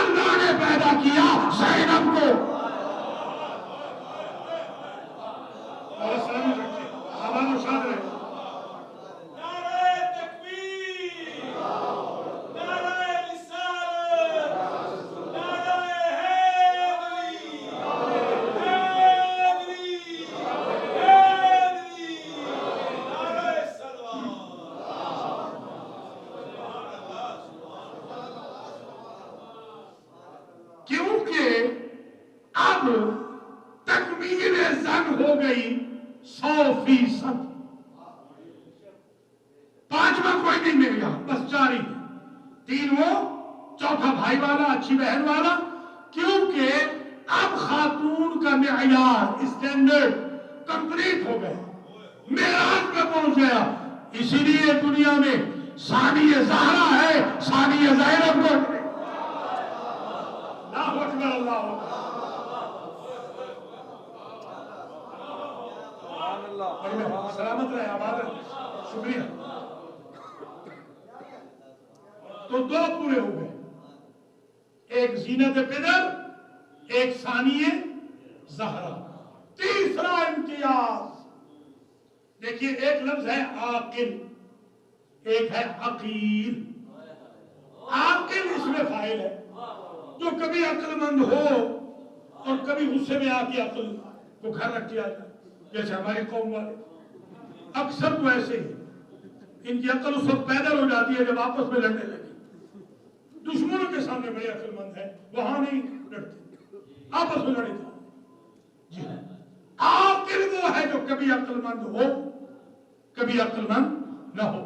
Speaker 1: اللہ نے پیدا کیا زینب کو. اور سلام رکھتے آباد و شاد رہے. 2%. پانچواں کوئی نہیں مل گیا, بس 4 ہی. 3 وہ, چوتھا بھائی والا, اچھی بہن والا. کیونکہ اب خاتون کا معیار اسٹینڈرڈ کمپلیٹ ہو گئے, معراج پہ پہنچ گیا. اسی لیے دنیا میں ثانی زہرا ہے, ثانی زینب کو. اللہ اکبر, اللہ اکبر. سلامت رہے, آباد رہے. شکریہ. تو 2 پورے ہو گئے, ایک زینت پدر, ایک ثانیہ زہرا. تیسرا امتیاز دیکھیے, ایک لفظ ہے عاقل, ایک ہے عقیل. عاقل اس میں فاعل ہے, جو کبھی عقل مند ہو اور کبھی غصے میں آ کے عقل کو گھر رکھ دیا جائے, جیسے ہماری قوم والے اکثر تو ایسے ہی. ان کی عقل اس وقت پیدل ہو جاتی ہے جب آپس میں لڑنے لگے. دشمنوں کے سامنے بڑے عقل مند ہے, وہاں نہیں لڑتے, آپس میں لڑے جاتے. جی ہاں, عاقل وہ ہے جو کبھی عقل مند ہو کبھی عقل مند نہ ہو.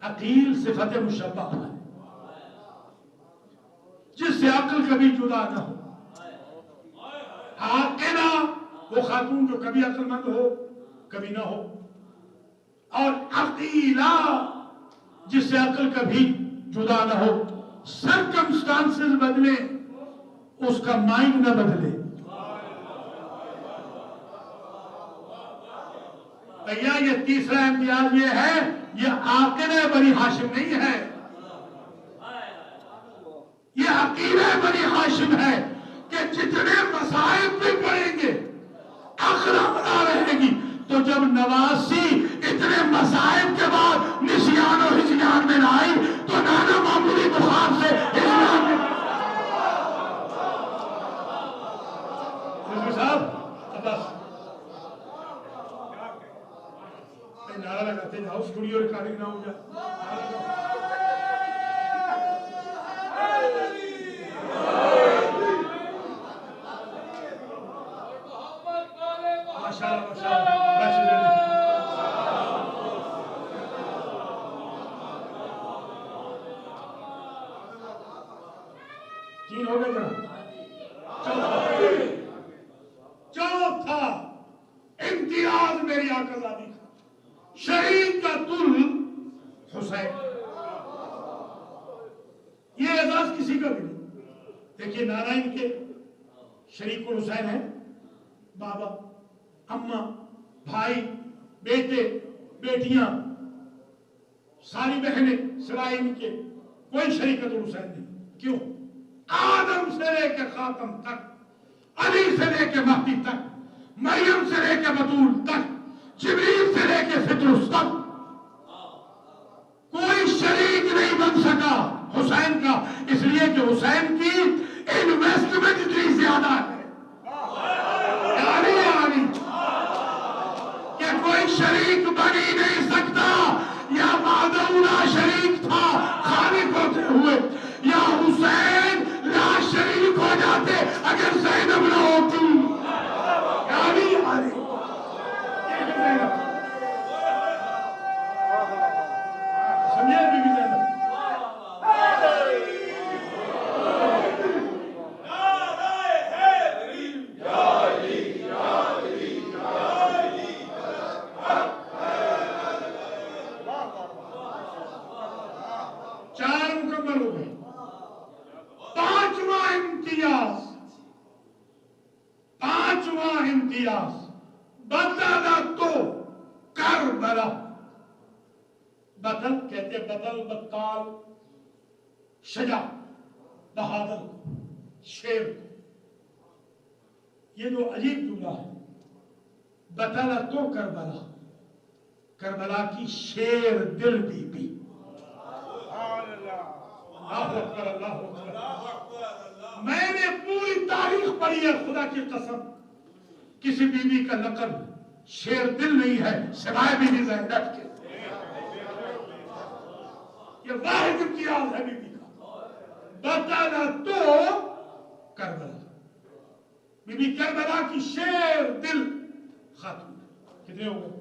Speaker 1: عقیل صفت مشبہ ہے, جس سے عقل کبھی جدا نہ ہو. عاقلہ وہ خاتون جو کبھی عقل مند ہو کبھی نہ ہو, اور عقیلہ جس سے عقل کبھی جدا نہ ہو. سرکمسٹانسز بدلے, اس کا مائنڈ نہ بدلے. بھیا یہ تیسرا امتیاز یہ ہے, یہ عاقل بنی ہاشم نہیں ہے, یہ عقیل بنی ہاشم ہے کہ جتنے مصائب بھی پڑیں گے عقل بنا رہے گی. تو جب نواسی اتنے مصائب کے بعد نسیان و ہجیان میں آئی تو نانا معمولی بخار سے ہجیان میں. صاحب بس نعرہ لگاتے جاؤ, اسٹوڈیو ریکارڈنگ نہ ہو جائے. ماشاءاللہ ماشاءاللہ. 3 ہو گئے جناب. چوتھا امتیاز میری آقازادی کا, شریکۃ الحسین. یہ اعزاز کسی کا بھی نہیں. دیکھیے نارائن کے شریک الحسین ہیں, بابا, اماں, بھائی, بیٹے, بیٹیاں, ساری بہنیں سوائے ان کے کوئی شریکت الحسین نہیں. کیوں؟ آدم سے لے کے خاتم تک, علی سے لے کے مہدی تک, مریم سے لے کے بطول تک, جبریل سے لے کے فطرس تک کوئی شریک نہیں بن سکا حسین کا, اس لیے کہ حسین کی انویسٹمنٹ اتنی زیادہ ہے. کہ کوئی شریک بن ہی نہیں سکتا. یا وحدہ لا شریک تھا خالق ہوتے ہوئے, یا حسین لا شریک ہو جاتے اگر زینب نہ ہوتی. سمجھے بی بی زینب؟ پانچواں امتیاز بطلت کربلا. بطل کہتے بطل, بطال, شجاع, بہادر, شیر. یہ جو عجیب جملہ ہے, بطلت کربلا, کربلا کی شیر دل بی بی. اللہ اکبر, اللہ اکبر. میں نے پوری تاریخ پڑھی ہے, خدا کی قسم کسی بی بی کا لقب شیر دل نہیں ہے سوائے بی بی زینب کے. یہ واحد امتیاز ہے بی بی کا, بطلت کربلا. بی بی کربلا کی شیر دل خاتون. کتنے ہو گئے؟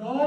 Speaker 1: 9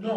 Speaker 1: 9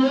Speaker 1: 2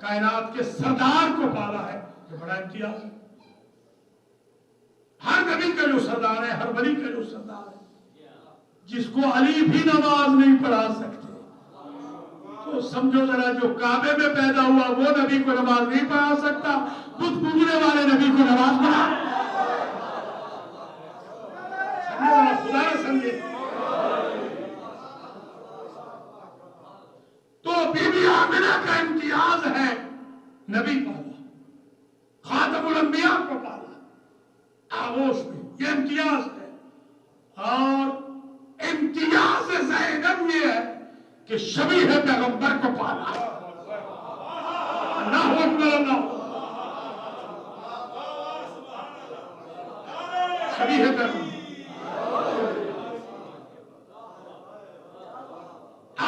Speaker 1: کائنات کے سردار کو پالا ہے، یہ بڑا امتیاز ہے۔ ہر نبی کا جو سردار ہے، ہر ولی کا جو سردار ہے، جس کو علی بھی نماز نہیں پڑھا سکتے، تو سمجھو ذرا جو کعبے میں پیدا ہوا وہ نبی کو نماز نہیں پڑھا سکتا، بت پوجنے والے نبی کو نماز پڑھا۔ خدا نہ سمجھے تو بی بی آمنہ کا امتیاز ہے نبی پالا، خاتم الانبیاء کو پالا آغوش میں، یہ امتیاز ہے۔ اور امتیاز زینب یہ ہے کہ شبیہ پیغمبر کو پالا۔ اللہ اکبر اللہ، شبیہ پیغمبر۔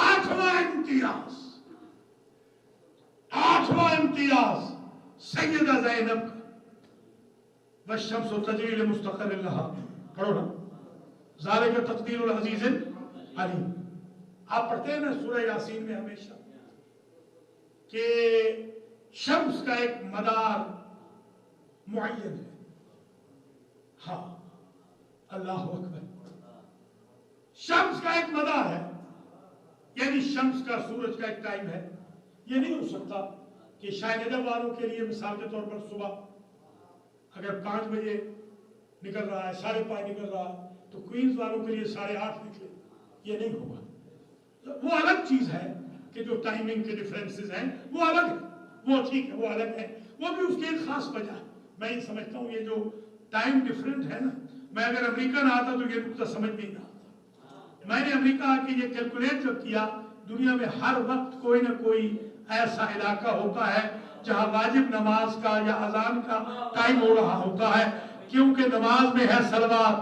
Speaker 1: آٹھواں امتیاز سیدہ زینب کا، والشمس تجری لمستقر لها، پڑھو نا، ذالک تقدیر العزیز العلیم۔ آپ پڑھتے ہیں نا سورہ یاسین میں ہمیشہ کہ شمس کا ایک مدار معین ہے۔ ہاں، اللہ اکبر، شمس کا ایک مدار ہے، یعنی شمس کا سورج کا ایک ٹائم ہے۔ یہ نہیں ہو سکتا کہ شاہ نجف والوں کے لیے مثال کے طور پر صبح اگر 5 بجے نکل رہا ہے، 5:30 نکل رہا ہے، تو کوئنز والوں کے لیے 8:30 نکلے، یہ نہیں ہوگا۔ وہ الگ چیز ہے کہ جو ٹائمنگ کے ڈیفرنسز ہیں وہ الگ ہے، وہ ٹھیک ہے، وہ الگ ہے، وہ بھی اس کی ایک خاص وجہ ہے۔ میں یہ سمجھتا ہوں یہ جو ٹائم ڈیفرنٹ ہے نا، میں اگر امریکہ نہ آتا تو یہ نقطہ سمجھ نہیں آتا۔ میں نے امریکہ کے یہ کیلکولیٹ جب کیا، دنیا میں ہر وقت کوئی نہ کوئی ایسا علاقہ ہوتا ہے جہاں واجب نماز کا یا اذان کا ٹائم ہو رہا ہوتا ہے، کیونکہ نماز میں ہے صلوات،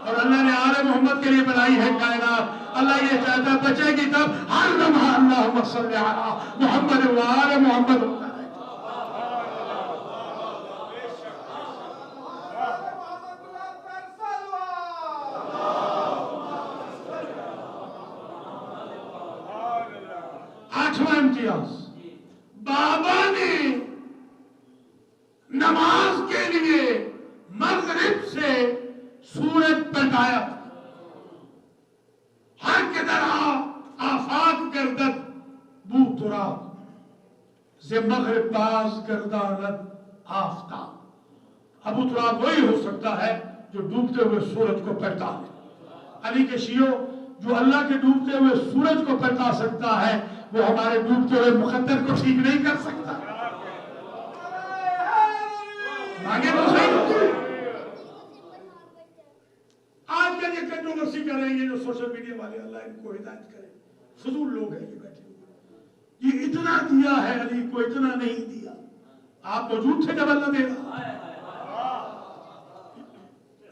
Speaker 1: اور اللہ نے آل محمد کے لیے بنائی ہے کائنات۔ اللہ یہ چاہتا ہے بچے کی تب ہر لمحہ اللہم صلی علی محمد و آل محمد ہوتا ہے۔ آٹھواں امتیاز، بابا نے نماز کے لیے مغرب سے سورج پلٹایا، ہر کدھر آفاق گردد بو تراب، ز مغرب باز گرداند آفتاب۔ ابو تراب وہی ہو سکتا ہے جو ڈوبتے ہوئے سورج کو پلٹا لے۔ علی کے شیعوں، جو اللہ کے ڈوبتے ہوئے سورج کو پلٹا سکتا ہے وہ ہمارے ڈوبتے ہوئے مقدر کو ٹھیک نہیں کر سکتا۔ آگے تو صحیح۔ آج کل یہ کنٹروورسی کر رہے ہیں، یہ جو سوشل میڈیا والے، اللہ ان کو ہدایت کرے، فضول لوگ ہیں یہ بیٹھے ہوئے، یہ اتنا دیا ہے علی کو، اتنا نہیں دیا۔ آپ موجود تھے جب اللہ دے رہا،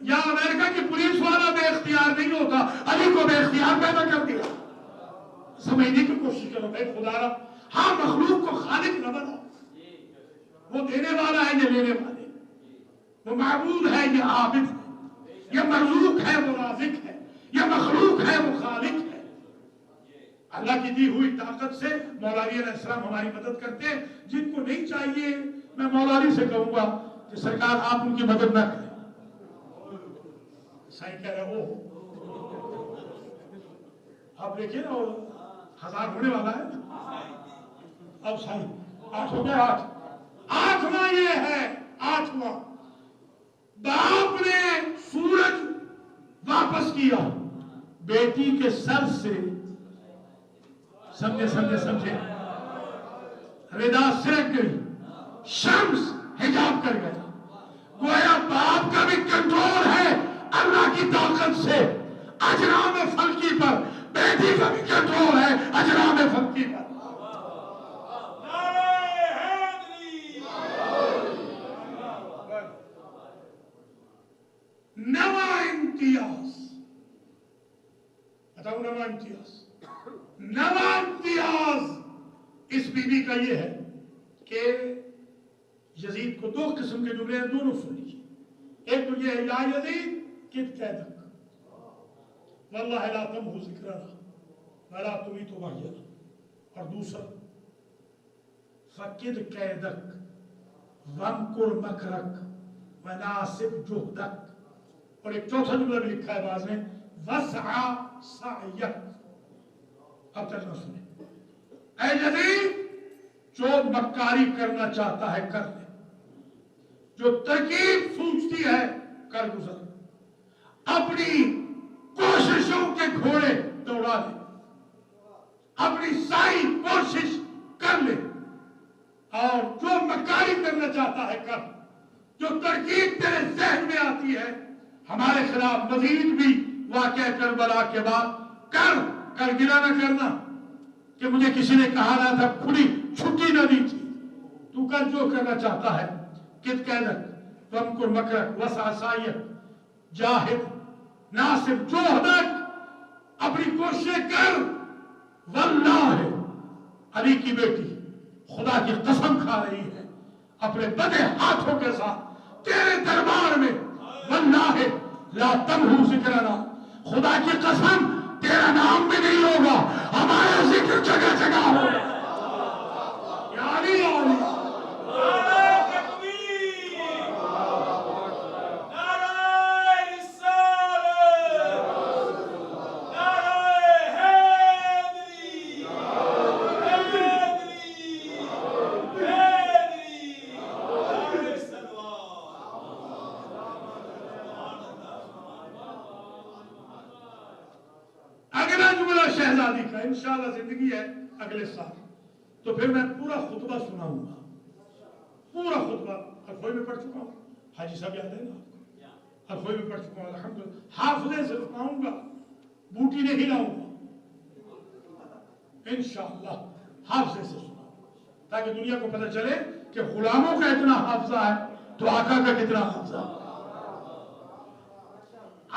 Speaker 1: یا امریکہ کی پولیس والا بے اختیار نہیں ہوتا، علی کو بے اختیار پیدا کر دیا۔ سمجھنے کی کوشش کرو بھائی، خدا را، ہاں مخلوق کو خالق نہ بناؤ، وہ دینے والا ہے یہ لینے والے، وہ معبود ہے یہ عابد ہے، یہ مرزوق ہے وہ رازق ہے، یہ مخلوق ہے وہ خالق ہے۔ اللہ کی دی ہوئی طاقت سے مولا علی علیہ السلام ہماری مدد کرتے ہیں۔ جن کو نہیں چاہیے، میں مولا علی سے کہوں گا کہ سرکار آپ ان کی مدد نہ کریں۔ سائیں کہہ رہے ہو، آپ دیکھیں نا 1000 ہونے والا ہے نا، اب سائیں 8 ہو گیا۔ 8واں یہ ہے، 8واں باپ نے سورج واپس کیا بیٹی کے سر سے، سمجھے ردا سرک گئی، شمس حجاب کر گیا۔ گویا باپ کا بھی کنٹرول ہے اللہ کی طاقت سے اجرام فلکی پر، بیٹی کا بھی کنٹرول ہے اجرام فلکی پر۔ نواں امتیاز بتاؤں، نواں امتیاز اس بی بی کا یہ ہے کہ یزید کو 2 قسم کے جملے ہیں، دونوں سن لیجیے۔ ایک تو یہ ہے، یا یزید کت قیدک واللہ لا تمہو ذکرنا ولا تمیت وحینا، اور دوسرا فقد قیدک وامکر مکرک وناسب جہدک، اور ایک چوتھا جملہ بھی لکھا ہے بعض میں وسع سعیک۔ اب ترجمہ سنیں، اے یزید جو مکاری کرنا چاہتا ہے کر لے، جو ترکیب سوچتی ہے کر گزر، اپنی کوششوں کے گھوڑے دوڑا لے، اپنی ساری کوشش کر لے، اور جو مکاری کرنا چاہتا ہے کر، جو ترکیب تیرے ذہن میں آتی ہے ہمارے خلاف مزید بھی واقعہ کربلا کے بعد کر گرا نہ کرنا کہ مجھے کسی نے کہا نہ تھا، کھلی چھٹی نہ دی تھی، تو کر جو کرنا چاہتا ہے، کت قیدک وامکر مکرک وسع سعیک، جاہد ناصب جہدک، اپنی کوششیں کر، واللہ علی کی بیٹی خدا کی قسم کھا رہی ہے اپنے بدے ہاتھوں کے ساتھ تیرے دربار میں، واللہ لا تمحو ذکرنا، خدا کی قسم تیرا نام بھی نہیں ہوگا، ہمارا ذکر جگہ جگہ ہوگا۔ یا علی یا علی، شہزادی کا انشاءاللہ زندگی ہے اگلے سال، تو پھر میں پورا خطبہ سناؤں گا، پورا خطبہ الفوئی میں پڑھ چکا ہوں، حاجی صاحب یاد ہے نا آپ کو، الفوئی میں پڑھ چکا ہوں الحمدللہ، حافظے سے سناؤں گا، بوٹی نے ہلاؤں گا انشاءاللہ، حافظے سے سناؤں گا تاکہ دنیا کو پتہ چلے کہ غلاموں کا اتنا حافظہ ہے تو آقا کا کتنا حافظہ ہے۔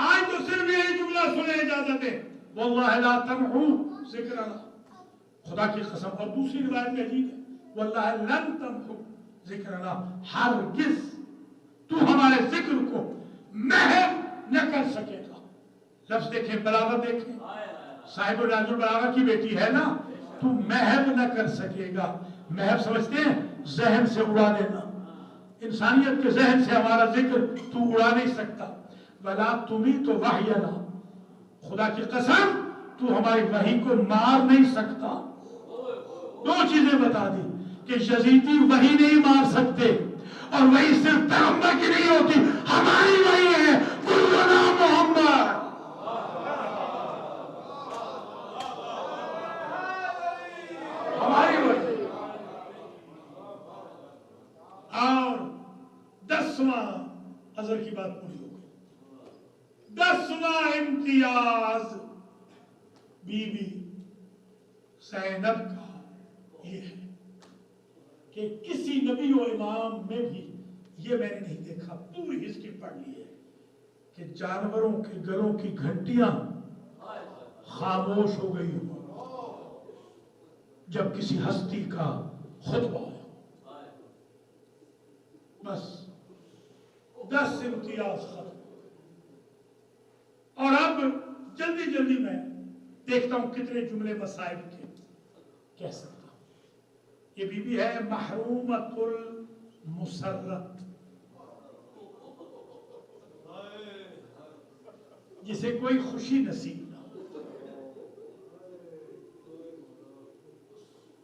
Speaker 1: آج تو صرف یہی جملہ سنے اجازت ہے، واللہ لا تمحو ذکرنا، خدا کی قسم، اور دوسری روایت میں عجیب ہے واللہ لن تمحو ذکرنا، ہرگز تو ہمارے ذکر کو محو نہ کر سکے گا۔ لفظ دیکھیں، بلاغت دیکھیں، صاحب راج البلاغہ کی بیٹی ہے نا، تو محو نہ کر سکے گا۔ محو سمجھتے ہیں ذہن سے اڑا دینا، انسانیت کے ذہن سے ہمارا ذکر تو اڑا نہیں سکتا۔ ولا تمیت وحینا، خدا کی قسم تو ہماری وحی کو مار نہیں سکتا۔ دو چیزیں بتا دی کہ یزیدی وحی نہیں مار سکتے، اور وحی صرف پیغمبر کی نہیں ہوتی، ہماری وحی ہے، کلنا محمد۔ ہماری وحی۔ اور 10واں اظہر کی بات پوری ہو گئی، 10واں امتیاز بی بی زینب کا یہ ہے کہ کسی نبی و امام میں بھی یہ میں نے نہیں دیکھا، پوری ہسٹری پڑھ لی ہے کہ جانوروں کے گلوں کی گھنٹیاں خاموش ہو گئی ہوں جب کسی ہستی کا خطبہ ہے۔ بس 10 امتیاز ختم۔ اور اب جلدی جلدی میں دیکھتا ہوں کتنے جملے مسائل کے کہہ سکتا ہوں۔ یہ بی بی ہے محرومۃ المسرت، جسے کوئی خوشی نصیب نہ ہو۔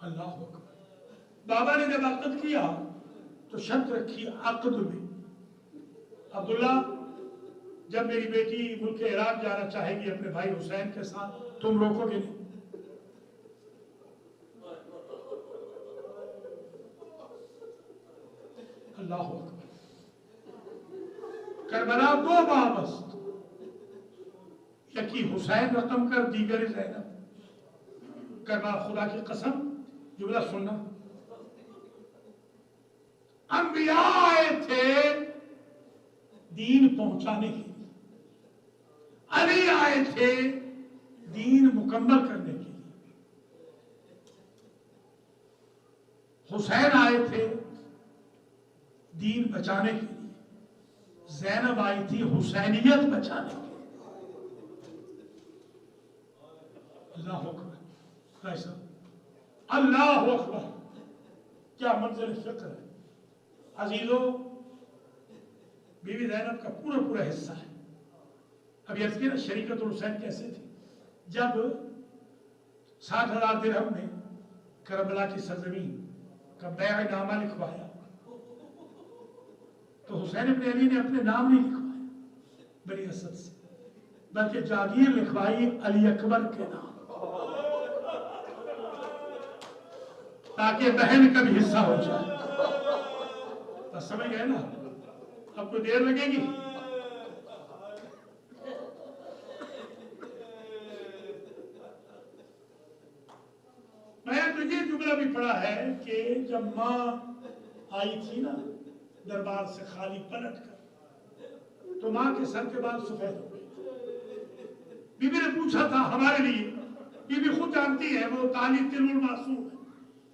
Speaker 1: اللہ اکبر۔ بابا نے جب عقد کیا تو شرط رکھی عقد میں، عبداللہ جب میری بیٹی ملک عراق جانا چاہے گی اپنے بھائی حسین کے ساتھ، تم روکو گے نہیں؟ اللہ اکبر۔ کربلا 2 وابست، یکی حسین رقم کر، دیگر زینب۔ کربلا خدا کی قسم، جملہ سننا، انبیاء آئے تھے دین پہنچانے کے لیے، علی آئے تھے دین مکمل کرنے کے لیے، حسین آئے تھے دین بچانے کے لیے، زینب آئی تھی حسینیت بچانے کے لیے۔ اللہ اکبر، اللہ اکبر۔ کیا منظر فکر ہے عزیزو. بی بی زینب کا پورا حصہ ہے. اب یہ نا شریکت الحسین کیسے تھی. جب 60,000 درہم میں کربلا کی سرزمین کا بیع نامہ لکھوایا تو حسین ابن علی نے اپنے نام نہیں لکھوایا بنی اسد سے، بلکہ جاگیر لکھوائی علی اکبر کے نام، تاکہ بہن کا بھی حصہ ہو جائے. بس سمجھ گئے نا؟ اب کوئی دیر لگے گی؟ میں تو یہ جملہ بھی پڑھا ہے کہ جب ماں آئی تھی نا دربار سے خالی پلٹ کر، تو ماں کے سر کے بال سفید ہو گئے. بی بی نے پوچھا تھا ہمارے لیے. بی بی خود جانتی ہے وہ قالی تل المعصوم ہے،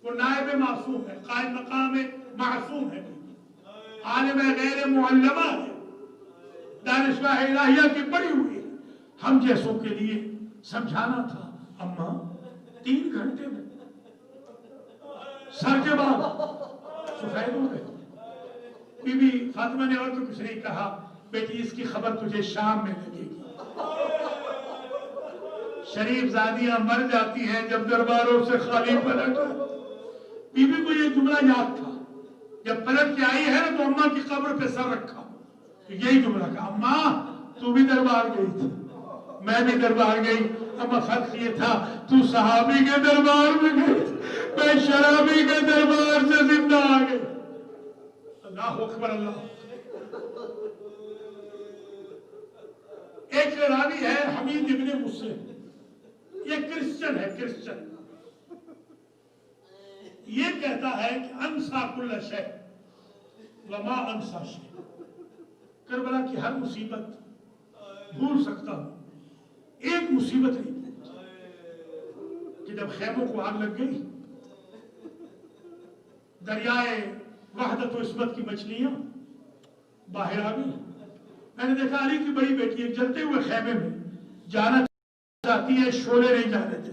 Speaker 1: وہ نائب معصوم ہے، قائم مقام معصوم ہے، عالم غیر معلمہ ہے، دانشگاہ الہیہ کی پڑھی ہوئی ہے. ہم جیسوں کے لیے سمجھانا تھا اماں 3 گھنٹے میں سر کے بال سفید ہو گئے. بی بی فاطمہ نے اور تو کچھ نہیں کہا، بیٹی اس کی خبر تجھے شام میں لگے گی. شریف زادیاں مر جاتی ہیں جب درباروں سے خالی پلٹ. بی بی کو یہ جملہ یاد تھا، جب پلٹ کے آئی ہے نا تو اماں کی قبر پہ سر رکھا، تو یہی جملہ کہا اماں تو بھی دربار گئی تھی، میں بھی دربار گئی. اما فرق یہ تھا تو صحابی کے دربار میں گئی، میں شرابی کے دربار سے زندہ آ گئی. اللہ اکبر اللہ. ایک راوی ہے حمید ابن مسلم، یہ کرسچن ہے، کرسچن. یہ کہتا ہے کہ انسا کل شے وما انسا شے، کربلا کی ہر مصیبت بھول سکتا ہوں، ایک مصیبت نہیں کہ جب خیموں کو آگ لگ گئی، دریائے وحدت و عصمت کی مچھلیاں باہر آ گئی. میں نے دیکھا علی کی بڑی بیٹی ایک جلتے ہوئے خیمے میں جانا چاہتی ہے، شعلے نہیں جانے دیتے.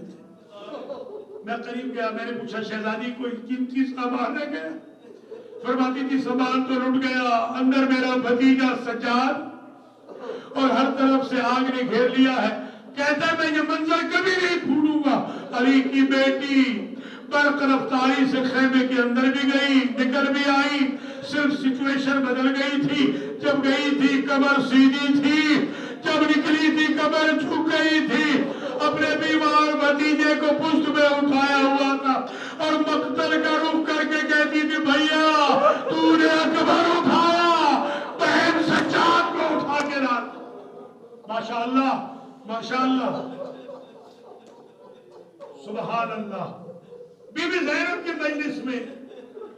Speaker 1: میں قریب گیا، میں نے پوچھا شہزادی کوئی قیمتی سامان ہے کیا؟ فرماتی تھی سامان تو لٹ گیا، اندر میرا بھتیجا سجاد اور ہر طرف سے آگ نے گھیر لیا ہے. کہتا ہے میں یہ منظر کبھی نہیں بھولوں گا. علی کی بیٹی برق رفتاری سے خیمے کے اندر بھی گئی، نکل بھی آئی، صرف سچویشن بدل گئی تھی. جب گئی تھی کمر سیدھی تھی، جب نکلی تھی کمر جھک گئی تھی. اپنے بیمار بھتیجے کو پشت میں اٹھایا ہوا تھا اور مقتل کا رخ کر کے کہتی تھی بھیا تو نے اکبر اٹھایا، بہن سجاد کو اٹھا کے لا. ماشاءاللہ ماشاءاللہ سبحان اللہ. بی بی زینب کے مجلس میں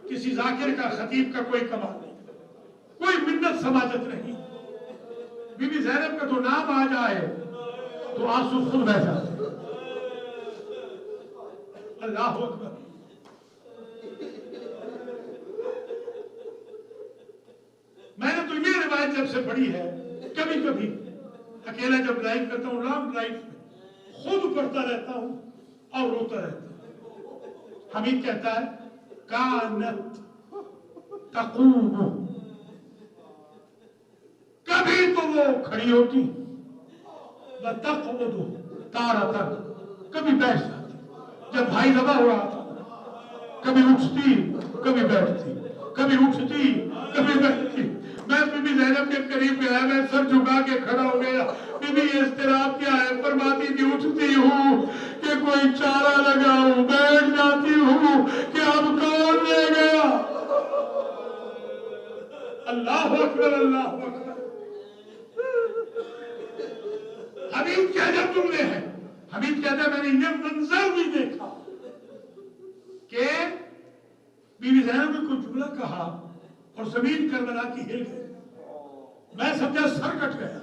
Speaker 1: کسی ذاکر کا خطیب کا کوئی کمال نہیں، کوئی منت سماجت نہیں. بی بی زینب کا تو نام آ جائے تو آنسو خود بہ جاتے. اللہ اکبر. میں نے تو یہ روایت جب سے پڑھی ہے، کبھی کبھی اکیلا جب ڈرائیو کرتا ہوں، لانگ ڈرائیو میں خود پڑھتا رہتا ہوں اور روتا رہتا ہوں. حمید کہتا ہے کانت تقوم، کبھی تو وہ کھڑی ہوتی، وتقعد تارۃ، کبھی بیٹھ جاتی. جب بھائی ذبح ہو رہا تھا کبھی اٹھتی کبھی بیٹھتی، کبھی اٹھتی کبھی بیٹھتی. میں بی بی زینب کے قریب گیا، میں سر جھکا کے کھڑا ہو گیا. بی بی یہ اضطراب کیا ہے؟ فرماتی تھی اٹھتی ہوں کہ کوئی چارہ لگاؤں، بیٹھ جاتی ہوں کہ اب کون لے گیا. اللہ اکبر اللہ اکبر. حمید کیا جب جملے ہیں، حمید کہتا ہے میں نے یہ منظر بھی دیکھا کہ بی بی زینب نے کوئی جملہ کہا اور زمین کربلا کی ہل گئی. میں سمجھا سر کٹ گیا،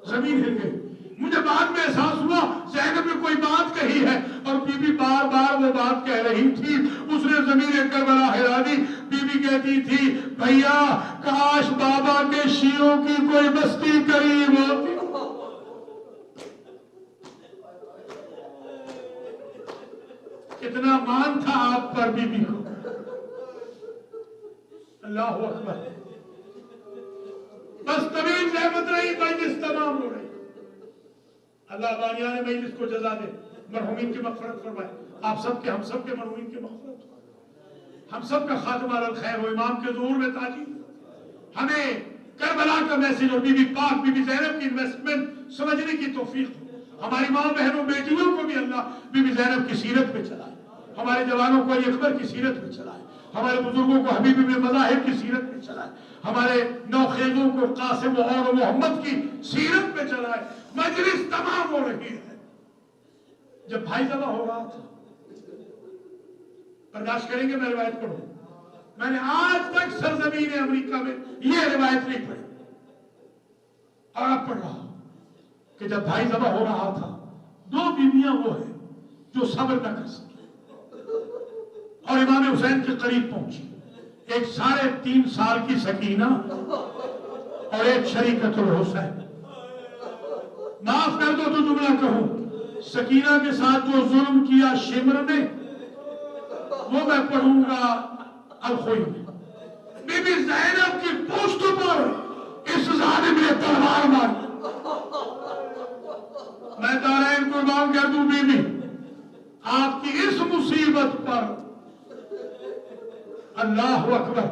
Speaker 1: زمین ہل گئی. مجھے بعد میں احساس ہوا زینب نے کوئی بات کہی ہے اور بی بی بار بار وہ بات کہہ رہی تھی. اس نے زمین کربلا ہلا دی. بی بی کہتی تھی بھیا کاش بابا کے شیعوں کی کوئی بستی قریب ہوتی. کتنا مان تھا آپ پر بی بی کو. اللہ اکبر. بس طویل زحمت رہی, مجلس تمام ہو رہی. اللہ بانیان مجلس کو جزا دے, مرحومین کی مغفرت فرمائے. آپ سب کے, ہم سب کے مرحومین کی مغفرت, ہم سب کا خاتمہ الخیر ہو, امام کے ظہور میں تاجیل. ہمیں کربلا کا میسج اور بی بی پاک, بی بی زینب کی انویسٹمنٹ سمجھنے کی توفیق ہو. ہماری ماں بہنوں بیٹیوں کو بھی اللہ بی بی زینب کی سیرت پہ چلائے, ہمارے جوانوں کو علی اکبر کی سیرت پہ چلائے, ہمارے بزرگوں کو حبیب بن مظاہر کی سیرت پہ چلائے, ہمارے نوخیزوں کو قاسم اور محمد کی سیرت پہ چلائے. مجلس تمام ہو رہی ہے. جب بھائی ذبح ہو رہا تھا, برداشت کریں گے میں روایت پڑھوں, میں نے آج تک سرزمین امریکہ میں یہ روایت نہیں پڑھی, اور اب پڑھ رہا ہوں کہ جب بھائی ذبح ہو رہا تھا, دو بیویاں وہ ہیں جو صبر نہ کر سکی اور امام حسین کے قریب پہنچی. ایک 3.5 سال کی سکینہ اور ایک شریکت الحسین. معاف کر دو تو جملہ کہوں, سکینہ کے ساتھ جو ظلم کیا شمر نے, وہ میں پڑھوں گا الخوئی میں. بی بی زینب کی پوست پر اس ظالم نے تلوار ماری. میں دارین قربان کر دوں بی بی, آپ کی اس مصیبت پر. اللہ اکبر.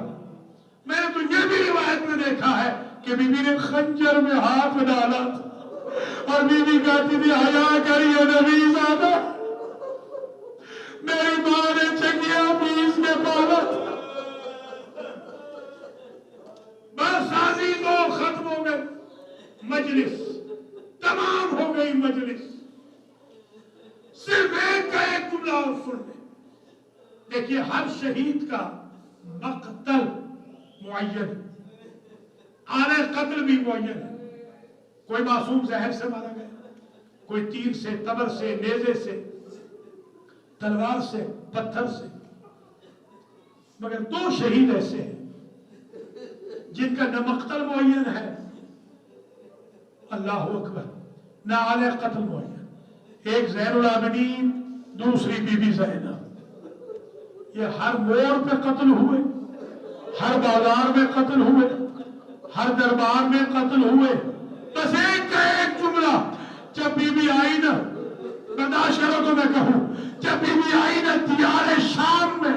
Speaker 1: میں نے تو یہ بھی روایت میں دیکھا ہے کہ بی بی نے خنجر میں ہاتھ ڈالا اور بی بی کہتی تھی حیا کریے نبی زادہ, میری ماں نے چکیا پیس کے پالا. بس عزیزوں ختم ہو گئے, مجلس تمام ہو گئی. مجلس صرف ایک کا ایک جملہ اور سن لیں. دیکھیے ہر شہید کا مقتل معین, آلے قتل بھی معین ہے. کوئی معصوم زہر سے مارا گیا, کوئی تیر سے, تبر سے, نیزے سے, تلوار سے, پتھر سے. مگر 2 شہید ایسے ہیں جن کا نہ مقتل معین ہے, اللہ اکبر, نہ آلے قتل معین. ایک زین العابدین, دوسری بی بی زینب. یہ ہر موڑ پہ قتل ہوئے, ہر بازار میں قتل ہوئے, ہر دربار میں قتل ہوئے. بس ایک کا ایک جملہ, جب بی بی آئی نا, برداشت کرو تو میں کہوں, جب بی بی آئی نا دیار شام میں,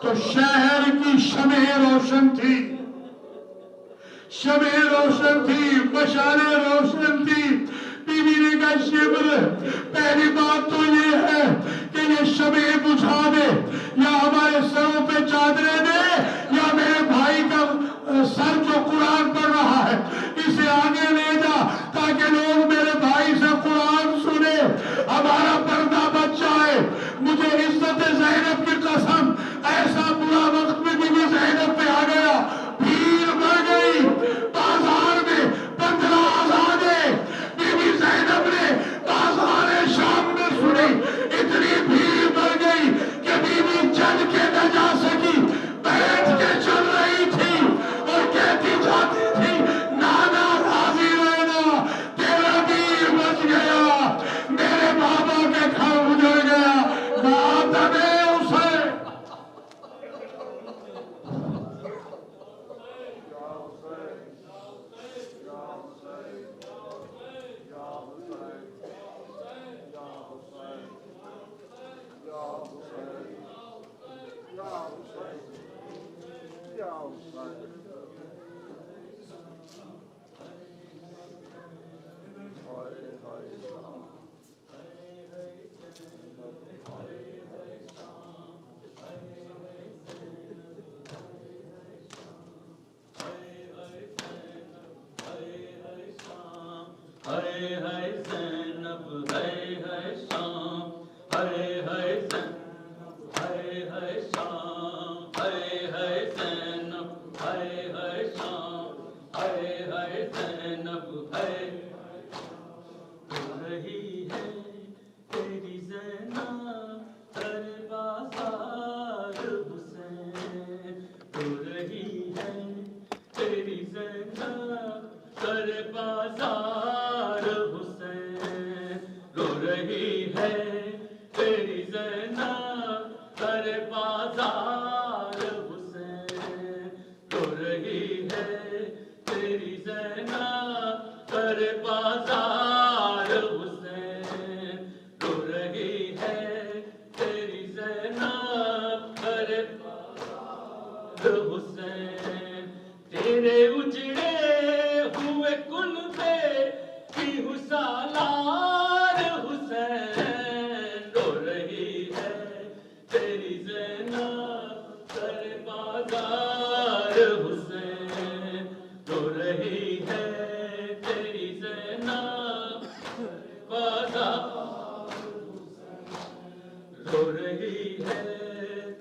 Speaker 1: تو شہر کی شمع روشن تھی, شمع روشن تھی, مشالیں روشن تھی. بی بی نے کہا شبر, پہلی بات تو یہ ہے کہ یہ شمع بجھا دے, یا ہمارے سروں پہ چادریں دے, یا میرے بھائی کا سر جو قرآن پڑھ رہا ہے اسے آگے لے جا تاکہ لوگ میرے بھائی سے قرآن سنے, ہمارا پردہ بچ جائے. مجھے عزت زینب کی قسم, ایسا برا وقت میں بی بی زینب پہ آ گیا, بھیڑ بڑھ گئی بازار میں, 15 آزادیں بی بی زینب نے بازار شام میں سنی. اتنی بھیڑ بڑھ گئی کہ بی بی چل کے نہ جا سکی, بیٹھ کے چل رہی تھی اور کہتی جاتی تھی نانا راضی رہنا, تیرا دیر بچ گیا, میرے بابا کے گھر اجڑ گیا, ماتم اسے.
Speaker 3: رہی رو رہی ہے تیری زینب پر بازار حسین، رو رہی ہے تیری زینب پر بازار حسین، تیرے اجڑے ہوئے کلبے کی سالار حسین، رو رہی ہے تیری زینب پر بازار حسین، رو رہی ہے تیری زینب بازار، رو رہی ہے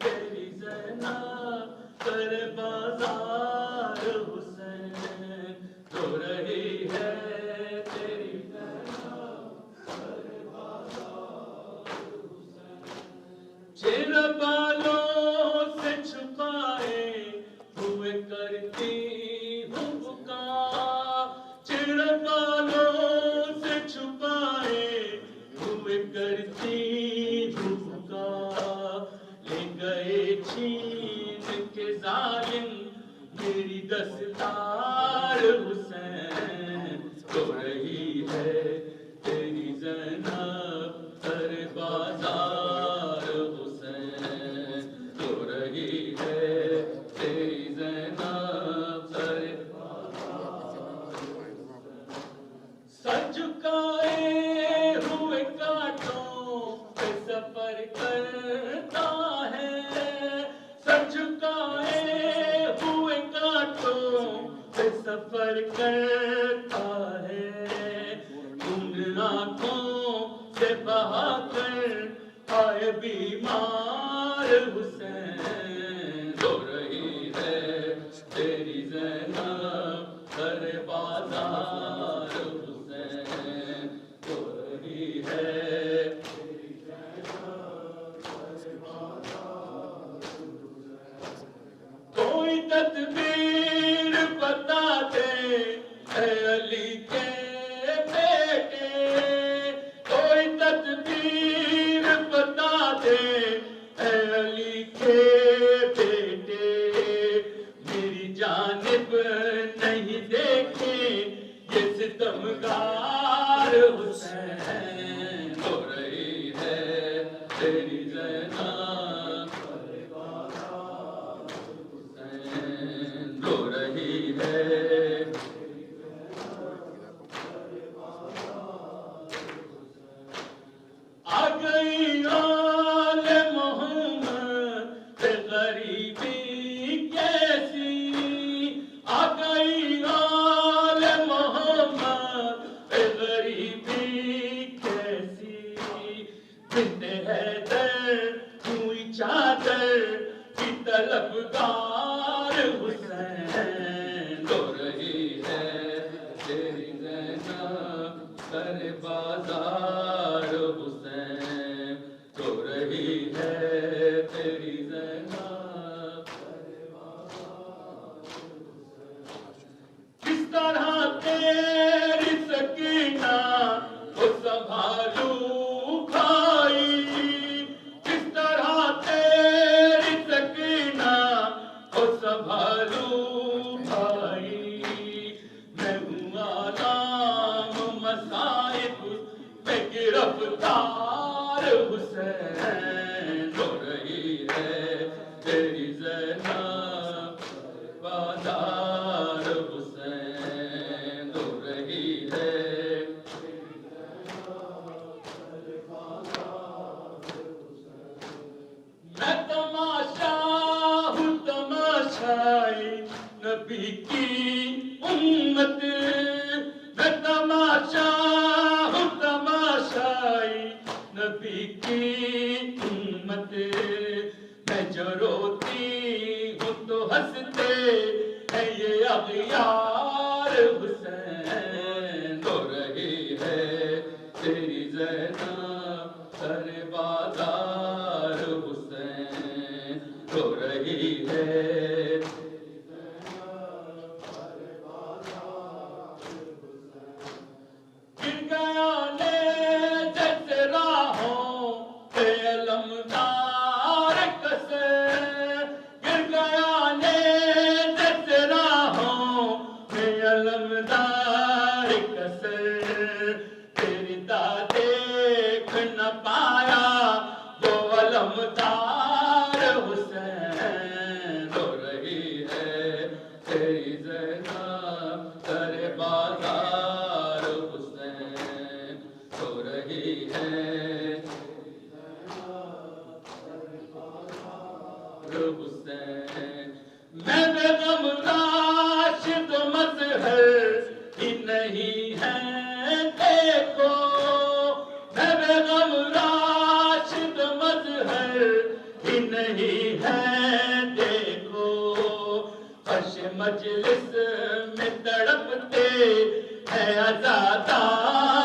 Speaker 3: تیری زینب پر بازار حسین، رو رہی ہے تیری چہرہ بالوں سے چھپائے ہوئے کرتی ہوں پکار، چہرہ بالوں سے چھپائے ہوئے کرتی ہوں پکار، لے گئے چھین کے ظالم میری دستار حسین، رو رہی ہے تیری زینب پر بازار حسین، رو رہی ہے تیری زینب پر سر جھکائے ہوئے کانٹوں پہ سفر کرتا ہے، سر جھکائے ہوئے کانٹوں پہ سفر کرتا ہے، ان آنکھوں سے بہا کر آئے بیمار حسین، رو رہی ہے تیری زینب پر بازار حسین، رو رہی ہے کوئی تدبیر بتا دے اے علی کے بیٹے، کوئی تدبیر بتا دے اے علی کے بیٹے، میری جانب نہیں دیکھے یہ ستمگار حسین، رو رہی ہے تیری زینب حسین، رو رہی ہے آ گئی آل محمد پہ غریبی کیسی، آ گئی آل محمد پہ غریبی کیسی، بنت حیدر ہوئی چادر کی طلبگار حسین، رو رہی ہے تیری زینب پر بازار حسین، رو رہی ہے تیری زینب پر بازار، کس طرح تیری سکینہ کو سنبھالوں بھائی، کس طرح تیری سکینہ کو سنبھالوں بھائی، میں ہوں عالم مصائب میں گرفتار حسین، رو رہی ہے تیری زینب بازار حسین، رو رہی ہے میں تماشا ہوں تماشائی نبی کی امت، میں تماشا ہوں تماشائی نبی کی امت، میں جو روتی ہوں تو ہنستے ہیں یہ اغیار حسین، رو رہی ہے تیری زینب پر بازار حسین، رو رہی ہے گر گیا لے جیسے راہوں پہ علمدار کسے، گر گیا لے جیسے تیری زینب در بازار حسین سو رہی ہے حسین میں بے غم راشد مظہر ہی نہیں ہے دیکھو میں بے غم راشد مظہر ہی نہیں ہے دیکھو فرش مجلس میں تڑپتے ہیں عزادار